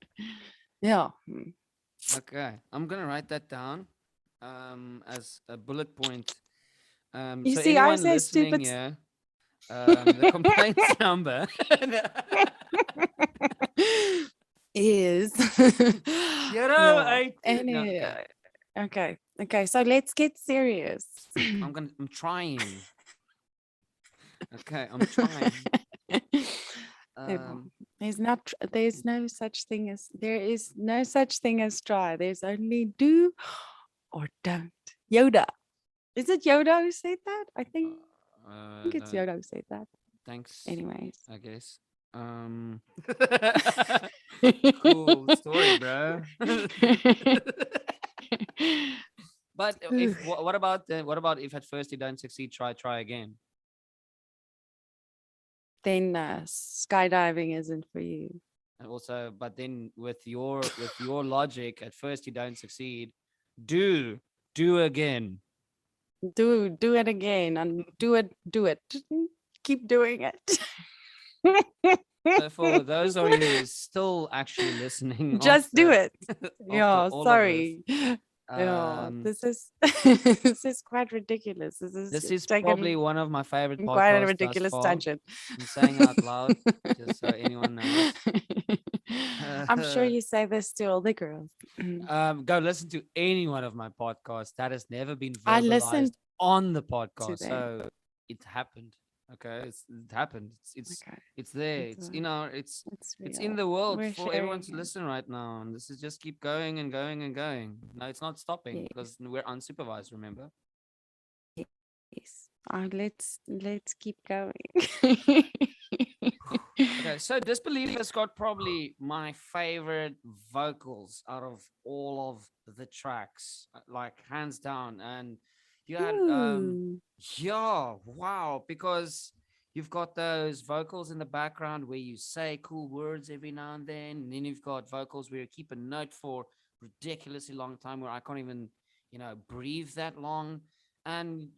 Yeah. Okay, I'm gonna write that down as a bullet point. You So see, I anyone say listening stupid. here, the complaints number Is zero yeah. eight. No, Any okay. okay. Okay. So let's get serious. I'm trying. Okay, I'm trying. No, Um, there is no such thing as try. There's only do or don't. Yoda. Is it Yoda who said that? I think it's no, Yoda who said that. thanks. Anyways. I guess. Cool story, bro. But if what about if at first you don't succeed, try again. Then skydiving isn't for you. And also, but then with your logic, at first you don't succeed, do do again. Do it again and do it. Keep doing it. So for those of you who still actually listening Just do after it. after Yeah, all of this, sorry. Yeah, um, this is this is quite ridiculous. This is this is probably taken one of my favorite quite a podcasts thus ridiculous far. tangent. I'm saying out loud, just so anyone knows. I'm sure you say this to all the girls. Go listen to any one of my podcasts. That has never been I verbalized listened on the to podcast. them. So it happened. Okay, it happened. Okay, It's there. it's, It's in real. the world We're for everyone sharing to it. listen right now, and this is just keep going and going and going. No, it's not stopping Yes, because we're unsupervised. Remember. yes. Let's keep going. Okay, so Disbelief has got probably my favorite vocals out of all of the tracks, like hands down. And you had Ooh. yeah, wow, because you've got those vocals in the background where you say cool words every now and then you've got vocals where you keep a note for ridiculously long time where I can't even, breathe that long. And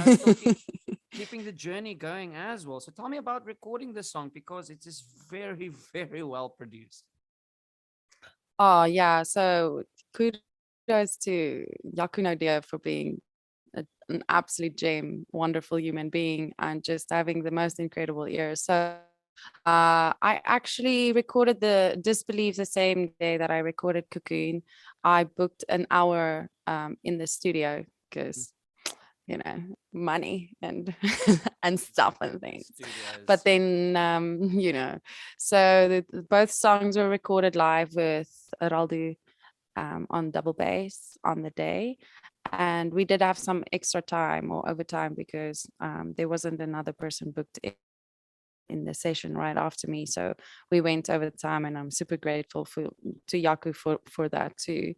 still keeping the journey going as well. So tell me about recording this song because it is very, very well produced. Oh yeah, so kudos to Yakuno Dia for being an absolute gem, wonderful human being, and just having the most incredible ear. So I actually recorded the Disbelief the same day that I recorded Cocoon. I booked an hour in the studio because money and and stuff and things. But Studios. then so both songs were recorded live with Raldu on double bass on the day. And we did have some extra time or overtime because there wasn't another person booked in the session right after me. So we went over time, and I'm super grateful to Yaku for that too.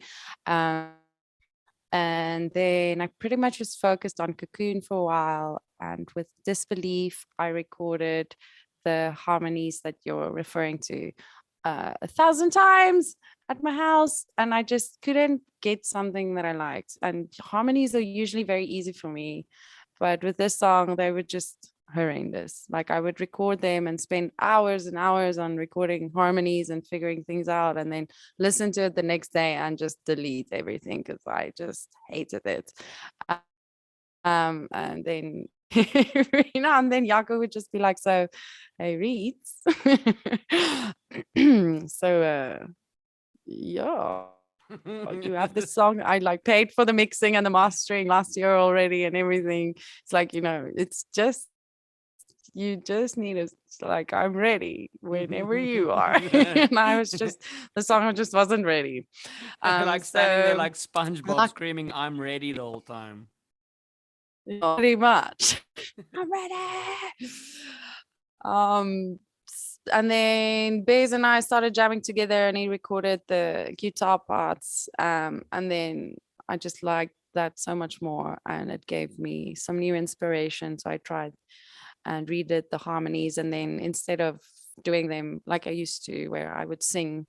And then I pretty much just focused on Cocoon for a while. And with Disbelief, I recorded the harmonies that you're referring to 1,000 times at my house. And I just couldn't get something that I liked. And harmonies are usually very easy for me. But with this song, they were just horrendous. Like I would record them and spend hours and hours on recording harmonies and figuring things out, and then listen to it the next day and just delete everything because I just hated it. And then and then Yaku would just be like, "So, hey, Reets." So, yeah. You have this song. I like paid for the mixing and the mastering last year already and everything. It's like, it's just you just need to like I'm ready whenever you are. And I was just the song just wasn't ready. Like standing there So like SpongeBob luck screaming, "I'm ready" the whole time. pretty much. I'm ready. Um and then Bez and I started jamming together and he recorded the guitar parts. And then I just liked that so much more and it gave me some new inspiration. So I tried and redid the harmonies. And then instead of doing them like I used to, where I would sing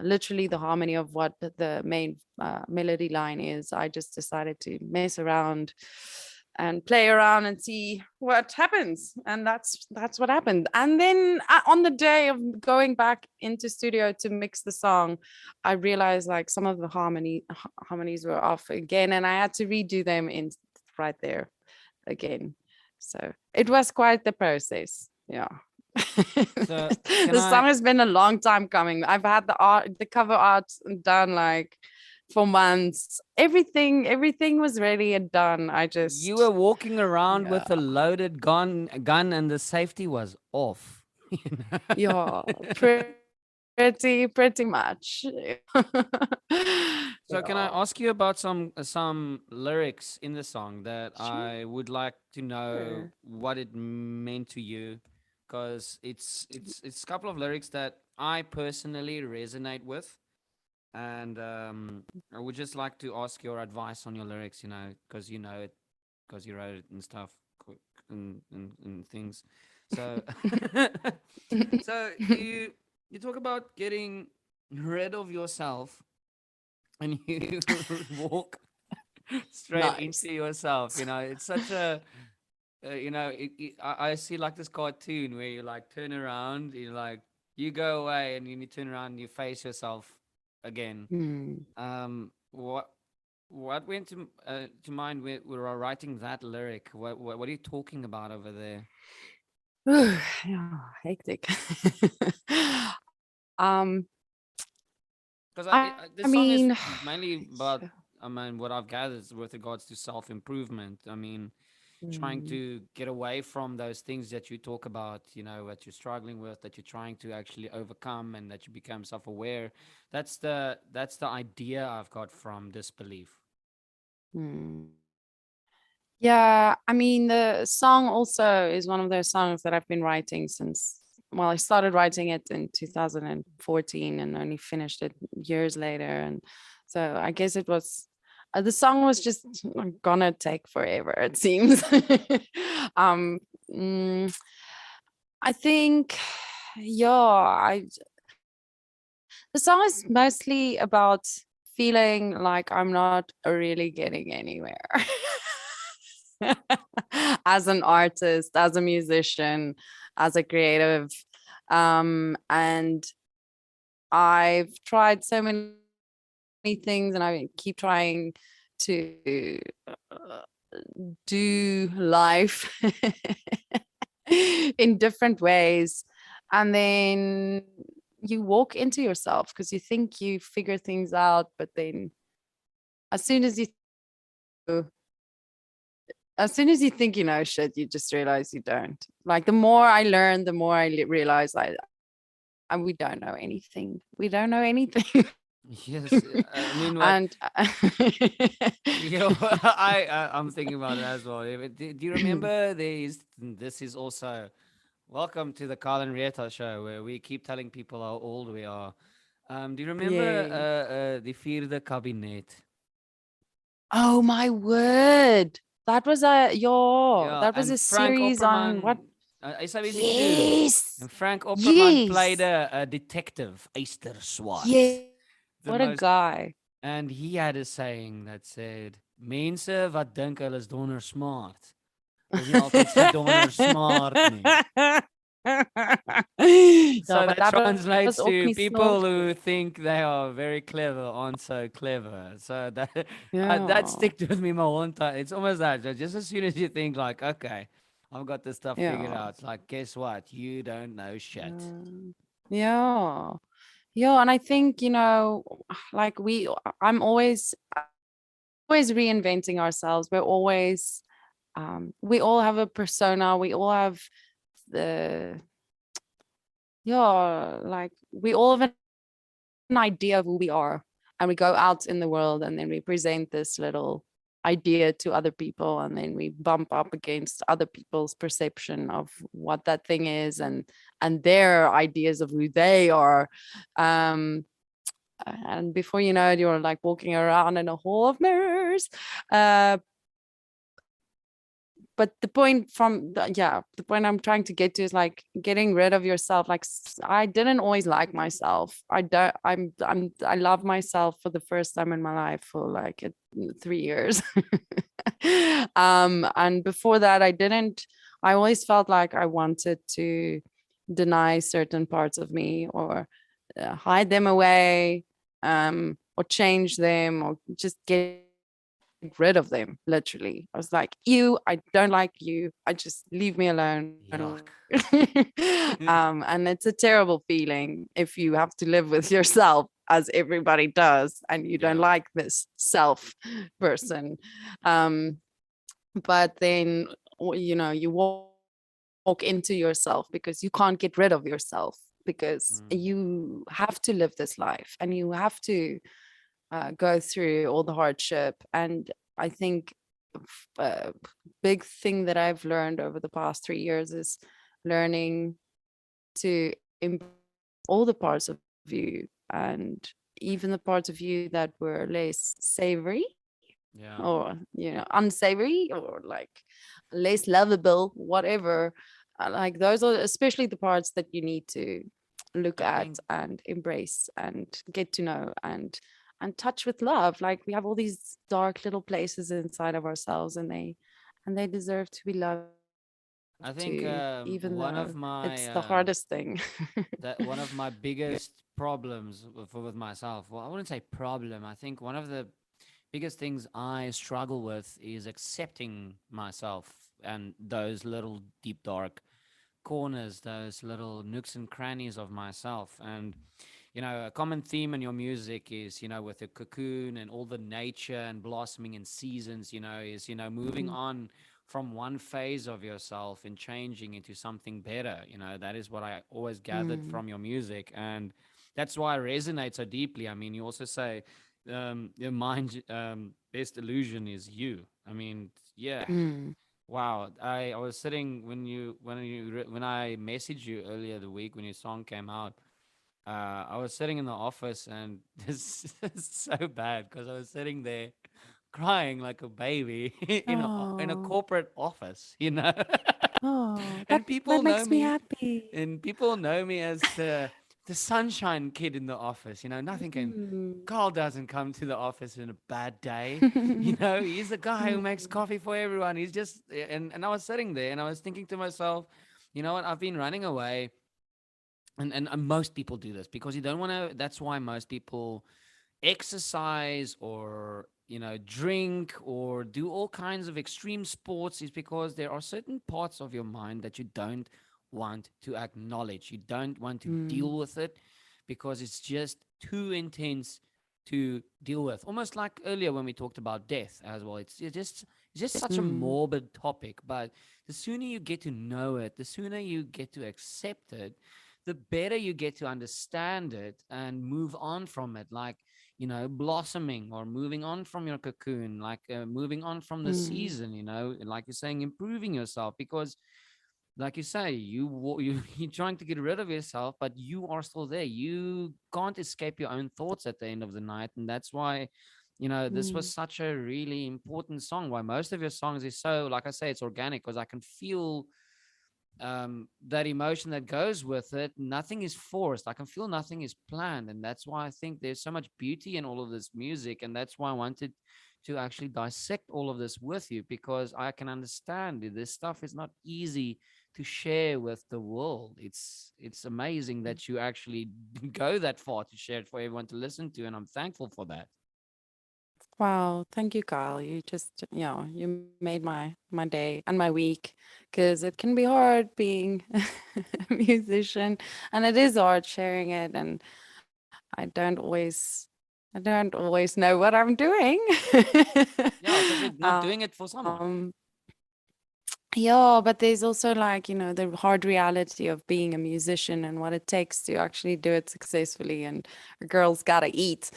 literally the harmony of what the main melody line is. I just decided to mess around and play around and see what happens, and that's what happened. And then on the day of going back into studio to mix the song, I realized like some of the harmonies were off again, and I had to redo them in right there again. So it was quite the process. Yeah. So can The song I has been a long time coming. I've had the cover art done like for months. Everything was ready and done. I you were just, walking around yeah, with a loaded gun and the safety was off. You know? yeah, pretty much. So can I Yeah, ask you about some lyrics in the song that sure. I would like to know what it meant to you, because it's a couple of lyrics that I personally resonate with, and I would just like to ask your advice on your lyrics, because you know it, because you wrote it and stuff, and things. So, so you talk about getting rid of yourself, and you walk straight Nice. into yourself. It's such a I see like this cartoon where you like turn around, you go away, and you turn around and you face yourself again. Hmm. What went to mind when we were writing that lyric? What are you talking about over there? Yeah, hectic. um, Because I the song mean, is mainly about, I mean, what I've gathered is with regards to self improvement. I mean, trying mm, to get away from those things that you talk about, what you're struggling with, that you're trying to actually overcome, and that you become self aware. That's the idea I've got from Disbelief. mm. Yeah, I mean, the song also is one of those songs that I've been writing since, well, I started writing it in 2014 and only finished it years later. And so I guess it was, the song was just gonna take forever, it seems. um, mm, I think, yeah, the song is mostly about feeling like I'm not really getting anywhere. As an artist, as a musician, as a creative. And I've tried so many things, and I keep trying to uh, do life in different ways. And then you walk into yourself because you think you figure things out, but then as soon as you as soon as you think you know shit, you just realize you don't. Like the more I learn, the more I realize and we don't know anything. We don't know anything. Yes, I mean, what And I'm thinking about it as well. Do you remember this is also welcome to the Carl and Rieta show, where we keep telling people how old we are. Do you remember yeah. the Vierde Kabinet? Oh my word. That was a Yeah, that was and a Frank series on what? Opperman, SABC2, Yes. and Frank Opperman played Yes. a detective, Eyster Swart, Yeah. the What a most, guy. and he had a saying that said, "Mense wat dink hulle is donder smart, is nie altyd so donder smart nie." No, So but that that was translates ook to nie people smart who nie. think they are very clever aren't so clever. So that that Yeah. sticked with me my whole entire. It's almost that just as soon as you think like, okay, I've got this stuff figured Yeah. out. It's like, guess what? You don't know shit. Yeah. Yeah. And I think, like I'm always reinventing ourselves. We're always, we all have a persona. We all have the, yeah, like we all have an idea of who we are, and we go out in the world and then we present this little idea to other people, and then we bump up against other people's perception of what that thing is, and their ideas of who they are. um and before you know it, you're like walking around in a hall of mirrors, uh but the point the point I'm trying to get to is like getting rid of yourself. Like I didn't always like myself. I don't. I love myself for the first time in my life for like 3 years. And before that, I didn't. I always felt like I wanted to deny certain parts of me or hide them away, or change them, or just get rid of them. Literally, I was like, you, I don't like you, I just leave me alone. Yuck. And it's a terrible feeling if you have to live with yourself, as everybody does, and you don't Yeah. like this self person. um but then you walk into yourself because you can't get rid of yourself, because Mm. you have to live this life and you have to go through all the hardship. And I think a big thing that I've learned over the past 3 years is learning to embrace all the parts of you, and even the parts of you that were less savory Yeah. or unsavory or like less lovable, whatever. Like those are especially the parts that you need to look I at think and embrace and get to know and touch with love. Like we have all these dark little places inside of ourselves, and they deserve to be loved too, I even think though it's one the of hardest my thing. that one of my biggest problems with myself. Well, I wouldn't say problem. I think one of the biggest things I struggle with is accepting myself and those little deep dark corners, those little nooks and crannies of myself. And a common theme in your music is, with the cocoon and all the nature and blossoming and seasons, is, moving Mm, on from one phase of yourself and changing into something better. That is what I always gathered mm, from your music. And that's why it resonates so deeply. I mean, you also say, your mind, best illusion is you. I mean, yeah. mm. Wow, I was sitting when I messaged you earlier the week when your song came out. I was sitting in the office, and this is so bad because I was sitting there crying like a baby in a Oh, corporate office, oh, that and people that know makes me me, happy. and people know me as the sunshine kid in the office. Nothing can. Mm. Carl doesn't come to the office in a bad day. He's the guy who makes Mm, coffee for everyone. He's just and I was sitting there and I was thinking to myself, you know what? I've been running away, and most people do this because you don't want to. That's why most people exercise or drink or do all kinds of extreme sports, is because there are certain parts of your mind that you don't want to acknowledge, you don't want to mm, deal with it, because it's just too intense to deal with, almost like earlier when we talked about death as well. It's just such a mm, morbid topic, but the sooner you get to know it, the sooner you get to accept it, the better you get to understand it and move on from it, like blossoming or moving on from your cocoon, like moving on from the mm, season, like you're saying, improving yourself. Because, like you say, you're trying to get rid of yourself, but you are still there. You can't escape your own thoughts at the end of the night, and that's why. This was mm, such a really important song. Why most of your songs is so, like I say, it's organic because I can feel that emotion that goes with it. Nothing is forced. I can feel nothing is planned, and that's why I think there's so much beauty in all of this music, and that's why I wanted to actually dissect all of this with you, because I can understand this stuff is not easy to share with the world. It's amazing mm. that you actually go that far to share it for everyone to listen to, and I'm thankful for that. Wow, thank you, Kyle. You just, you made my day and my week, because it can be hard being a musician, and it is hard sharing it, and I don't always know what I'm doing. Yeah, because you're not doing it for um, someone. yeah, but there's also like, the hard reality of being a musician and what it takes to actually do it successfully, and a girl's gotta eat.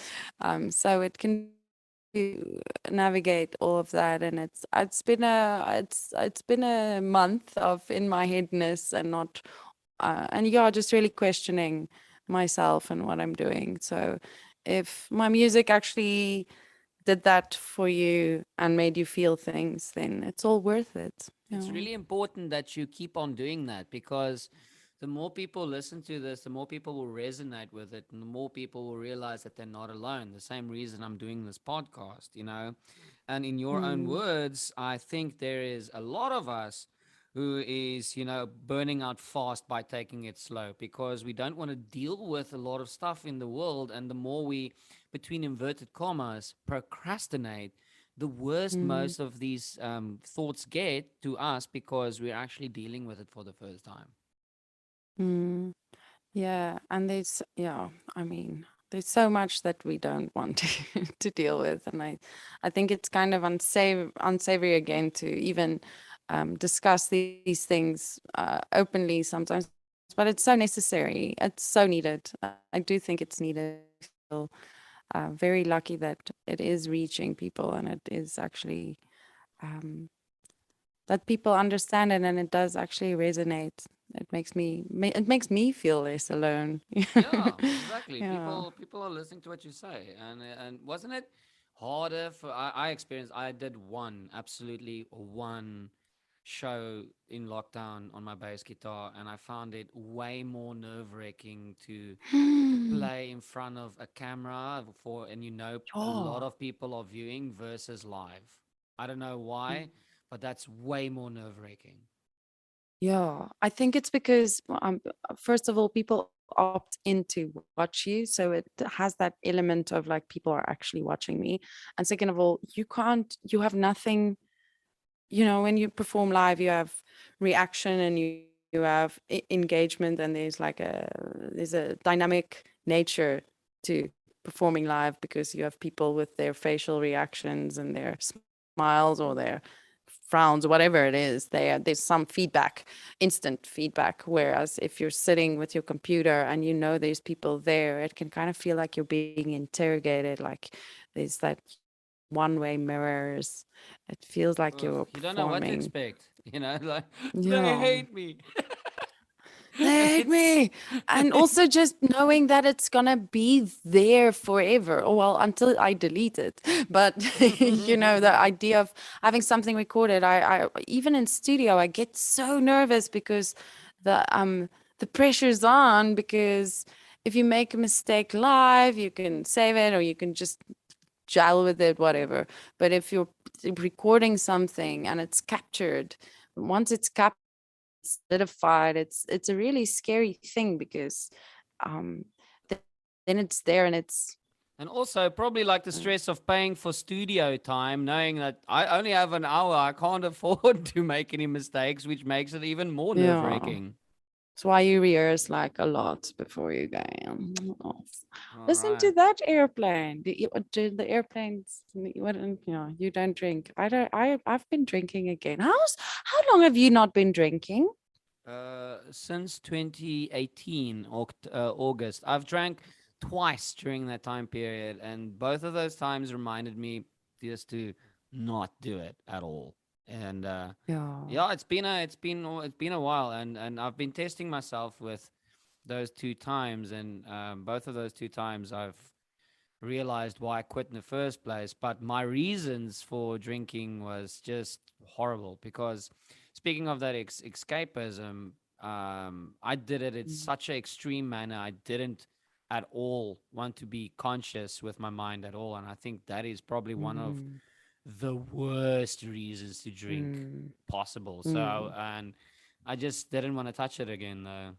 So it can be hard to navigate all of that, and it's been a month of in my headness and not and yeah, just really questioning myself and what I'm doing. So if my music actually did that for you and made you feel things, then it's all worth it. It's Yeah. really important that you keep on doing that, because the more people listen to this, the more people will resonate with it, and the more people will realize that they're not alone. The same reason I'm doing this podcast, you know. And in your own Mm, words, I think there is a lot of us who is, burning out fast by taking it slow, because we don't want to deal with a lot of stuff in the world. And the more we, between inverted commas, procrastinate, the worst mm, most of these thoughts get to us, because we're actually dealing with it for the first time. mm. Yeah, and I mean, there's so much that we don't want to to deal with, and I think it's kind of unsavory again to even discuss these things openly sometimes. But it's so necessary. It's so needed. I do think it's needed. Feel very lucky that it is reaching people, and it is actually um, that people understand it, and it does actually resonate. It makes me feel less alone. Yeah, exactly. Yeah. People are listening to what you say, and wasn't it harder for I experienced? I did one, absolutely one show in lockdown on my bass guitar, and I found it way more nerve wracking to play in front of a camera for, and a lot Oh. of people are viewing versus live. I don't know why, but that's way more nerve wracking. Yeah, I think it's because, first of all, people opt in to watch you. So it has that element of like people are actually watching me. And second of all, you have nothing, when you perform live, you have reaction and you have engagement, and there's a dynamic nature to performing live because you have people with their facial reactions and their smiles or their frowns or whatever it is. There's some feedback, instant feedback. Whereas if you're sitting with your computer and there's people there, it can kind of feel like you're being interrogated. Like there's that one-way mirrors. It feels like Ugh, you're you don't know what to performing. expect. Like they Yeah. hate me. They hate It's me. And also just knowing that it's gonna be there forever. Oh, well, until I delete it. But the idea of having something recorded, I even in studio, I get so nervous because the pressure's on, because if you make a mistake live, you can save it or you can just gel with it, whatever. But if you're recording something and it's captured, once it's captured and it's solidified, it's a really scary thing because um, then it's there and it's And also, probably like the stress of paying for studio time, knowing that I only have an hour, I can't afford to make any mistakes, which makes it even more nerve yeah. wracking. That's why you rehearse like a lot before you go off. All Listen to right. that airplane. Do the airplanes? You don't drink. I don't. I've been drinking again. How long have you not been drinking? Since 2018, August, I've drank twice during that time period, and both of those times reminded me just to not do it at all. And Yeah. yeah, it's been a while, and I've been testing myself with those two times, and both of those two times I've realized why I quit in the first place. But my reasons for drinking was just horrible, because speaking of that escapism, I did it in Mm, such an extreme manner. I didn't at all want to be conscious with my mind at all. And I think that is probably one of mm, the worst reasons to drink mm, possible. So, mm, and I just didn't want to touch it again, though.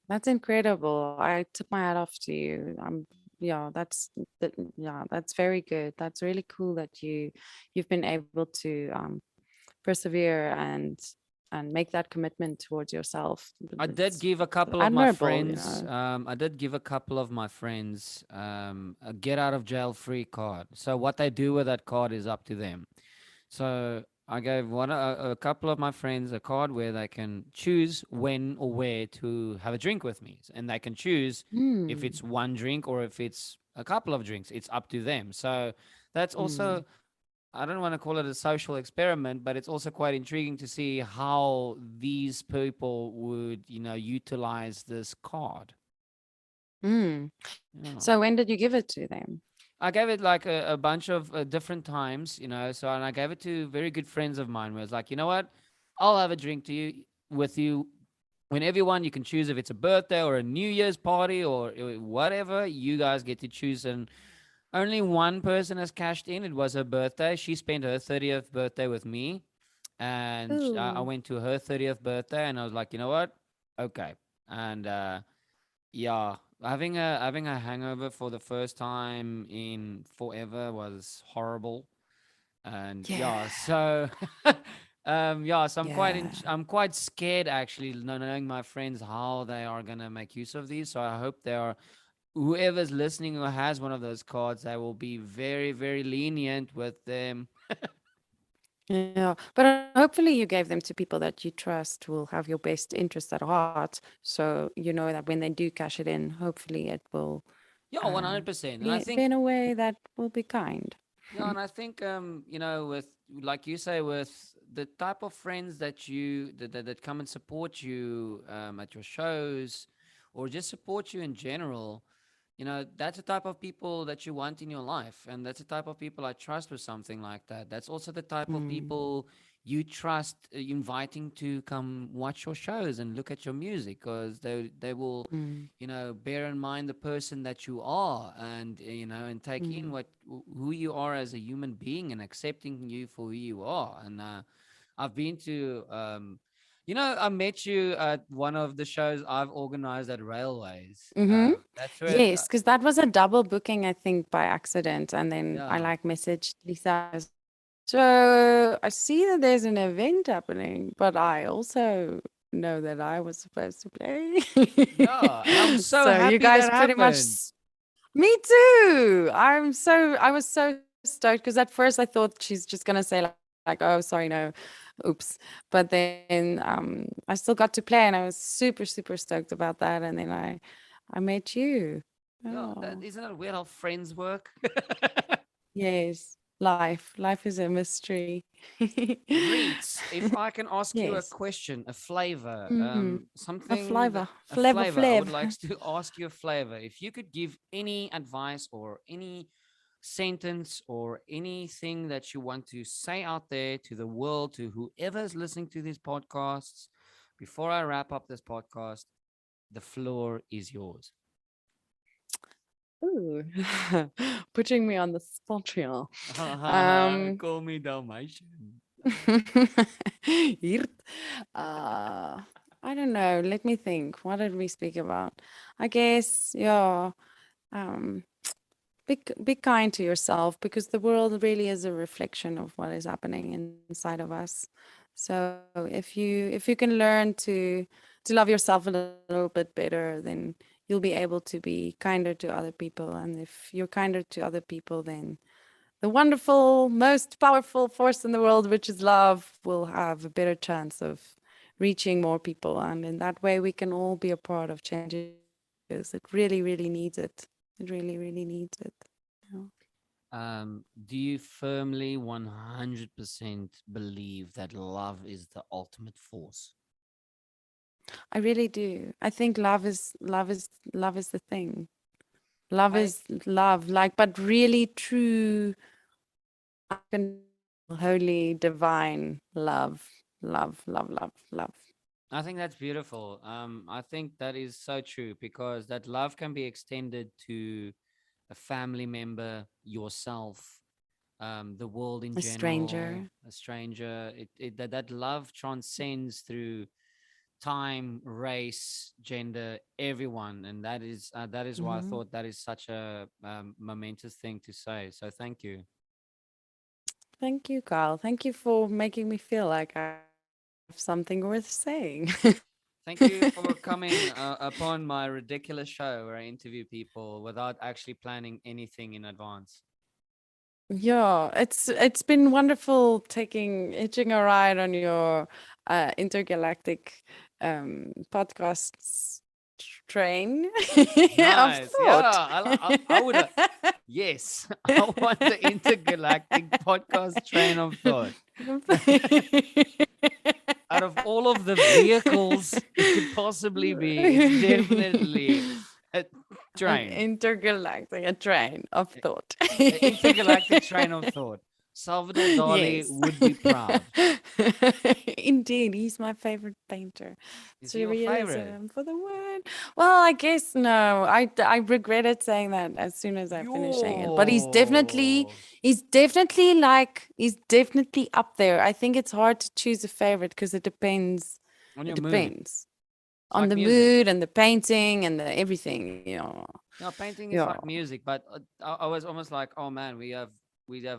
That's incredible. I tip my hat off to you. Yeah, that's very good. That's really cool that you've been able to persevere and make that commitment towards yourself. I did It's give a couple of my admirable, friends. I did give a couple of my friends a get out of jail free card. So what they do with that card is up to them. So I gave a couple of my friends a card where they can choose when or where to have a drink with me, and they can choose if Mm, it's one drink or if it's a couple of drinks. It's up to them. So that's mm, also, I don't want to call it a social experiment, but it's also quite intriguing to see how these people would, utilize this card. mm. Yeah. So when did you give it to them? I gave it like a bunch of different times, So, and I gave it to very good friends of mine. Where it's like, you know what, I'll have a drink to you with you when everyone you can choose if it's a birthday or a New Year's party or whatever. You guys get to choose, and only one person has cashed in. It was her birthday. She spent her 30th birthday with me, and I Ooh. went to her 30th birthday, and I was like, you know what, okay, and yeah, having a hangover for the first time in forever was horrible. And yeah, Yeah. so yeah, so Yeah. I'm quite scared actually, knowing my friends how they are gonna make use of these. So I hope they are, whoever's listening or has one of those cards, they will be very, very lenient with them. Yeah. But hopefully you gave them to people that you trust will have your best interest at heart. So you know that when they do cash it in, hopefully it will Yeah, 100%. And I be think, in a way that will be kind. yeah, and I think with, like you say, with the type of friends that come and support you at your shows, or just support you in general, that's the type of people that you want in your life, and that's the type of people I trust with something like that. That's also the type of Mm, people you trust inviting to come watch your shows and look at your music, because they will, mm, bear in mind the person that you are, and and take in mm. who you are as a human being, and accepting you for who you are. And I've been to I met you at one of the shows I've organized at Railways. Mm-hmm. That's where Yes, because that was a double booking, I think, by accident. And then I yeah. like messaged Lisa. I was like, so I see that there's an event happening, but I also know that I was supposed to play. Yeah, and I'm so So you happy guys that pretty much, happened. me too. I was so stoked because at first I thought she's just gonna say like, oh, sorry, no, oops. But then I still got to play and I was super, super stoked about that. And then I met you. Yeah, that Oh, isn't it weird how friends work? yes. Life is a mystery. Reets, if I can ask you a Yes. question, a flavor, Mm. A something that flavor, a flavor, flavor, I would flav. like to ask you a flavor. If you could give any advice or any sentence or anything that you want to say out there to the world, to whoever's listening to these podcasts, before I wrap up this podcast, the floor is yours. Ooh. Putting me on the spot here. Um, Call me Dalmatian. Hirt. Uh, I don't know. Let me think. What did we speak about? I guess, yeah. Um, be kind to yourself because the world really is a reflection of what is happening inside of us. So if you can learn to love yourself a little bit better, then you'll be able to be kinder to other people. And if you're kinder to other people, then the wonderful, most powerful force in the world, which is love, will have a better chance of reaching more people. And in that way, we can all be a part of changes. It really, really needs it. It really, really needs it. Yeah. Do you firmly 100% believe that love is the ultimate force? I really do. I think love is the thing. Love I is love, like, but really true, unconditional, holy, divine love. Love, love, love, love. I think that's beautiful. I think that is so true, because that love can be extended to a family member, yourself, the world in A general, stranger. a stranger. That love transcends through time, race, gender, everyone, and that is why I Mhm. thought that is such a momentous thing to say. So thank you. Thank you, Carl. Thank you for making me feel like I have something worth saying. Thank you for coming upon my ridiculous show where I interview people without actually planning anything in advance. Yeah, it's been wonderful hitching a ride on your intergalactic podcasts train of Nice. Yeah, thought. I would. Yes, I want the intergalactic podcast train of thought. Out of all of the vehicles it could possibly be, it's definitely An Train. intergalactic, a train of thought. Intergalactic train of thought. Salvador Dali Yes. would be proud. Indeed, he's my favorite painter. Is he your favorite? Surrealism for the word. Well, I guess no. I regretted saying that as soon as I finished saying it. But Yo. he's definitely up there. I think it's hard to choose a favorite because it depends. On It your mood. depends It's on like the music. mood and the painting and the everything. No, painting is Yeah. like music, but I was almost like, oh man, we have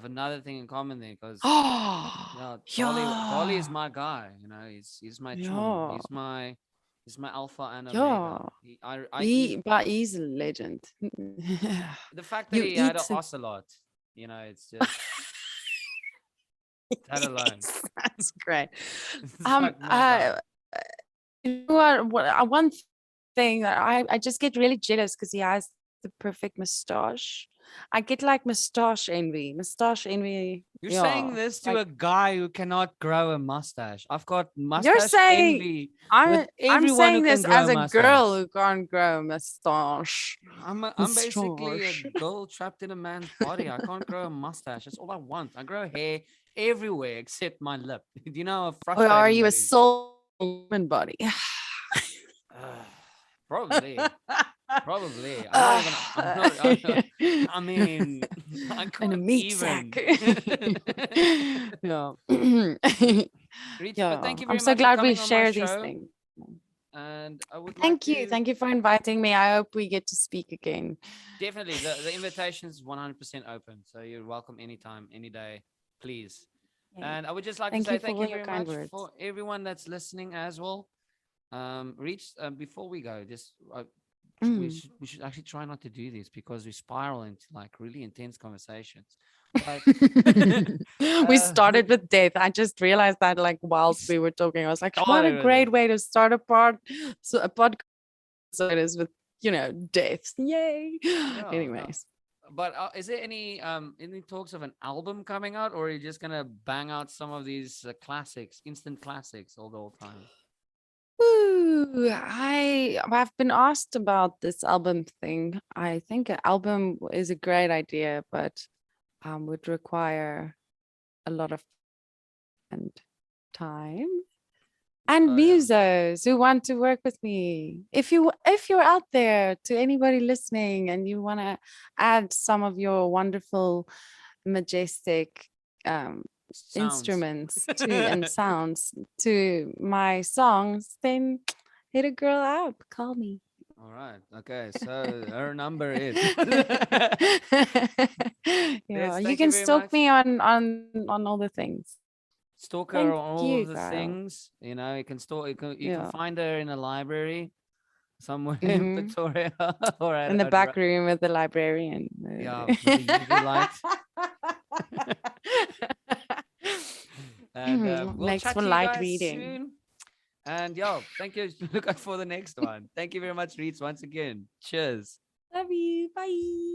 another thing in common there because yeah, Dolly is Yeah. my guy. He's my chum. Yeah. He's my alpha and Yeah. omega. He's But he's a legend. the fact that You he had an eat. ocelot. It's just that alone. Yes, that's great. It's like my guy. I you know one thing that I just get really jealous because he has the perfect mustache. I get like mustache envy. Mustache envy. You're saying Yeah. this to Like a guy who cannot grow a mustache. I've got you're mustache saying envy with I'm everyone who saying can this grow as a a girl mustache. who can't grow a mustache. I'm basically a Mustache. girl trapped in a man's body. I can't grow a mustache. That's all I want. I grow hair everywhere except my lip. Do you know how Or are frustrating you a that is? soul human body? Ugh, probably. Probably. I'm not even. I'm Uh, not. I mean, I and a can't meat sack. even. Yeah. Reach, but Yeah. thank you I'm very so much for glad we coming on my share these show. things. And I would like Thank you. to Thank you for inviting me. I hope we get to speak again. definitely the invitation is 100% open. So you're welcome anytime, any day, please. Okay. And I would just like to Thank say you for thank all you your very kind much words. for everyone that's listening as well. Reach before we go, just we Mm. should we should actually try not to do this because we spiral into like really intense conversations. But We uh, started with death. I just realized that like we whilst we were talking, I was like, what a started with great it. way to start a podcast is with, death. Yay. Yeah, no. Anyways. But is there any talks of an album coming out, or are you just gonna bang out some of these classics, instant classics, all the old time? Ooh, I've been asked about this album thing. I think an album is a great idea, but would require a lot of and time and Oh yeah. musos who want to work with me. If you're out there, to anybody listening, and you want to add some of your wonderful, majestic Sounds. instruments to and sounds to my songs, then hit a girl up. Call me. All right. Okay. So her number is. Yeah, Yes. you Thank you can very stalk much. me on all the things. Stalk her Thank on all of you, the Kyle. things. You can stalk. You can Yeah. find her in a library somewhere in Hmm. Pretoria or In the at back room with the librarian. yeah, with the UV light. And we'll Makes chat for to you light guys reading. soon. And yo, thank you. Look out for the next one. Thank you very much, Reets, once again. Cheers. Love you. Bye.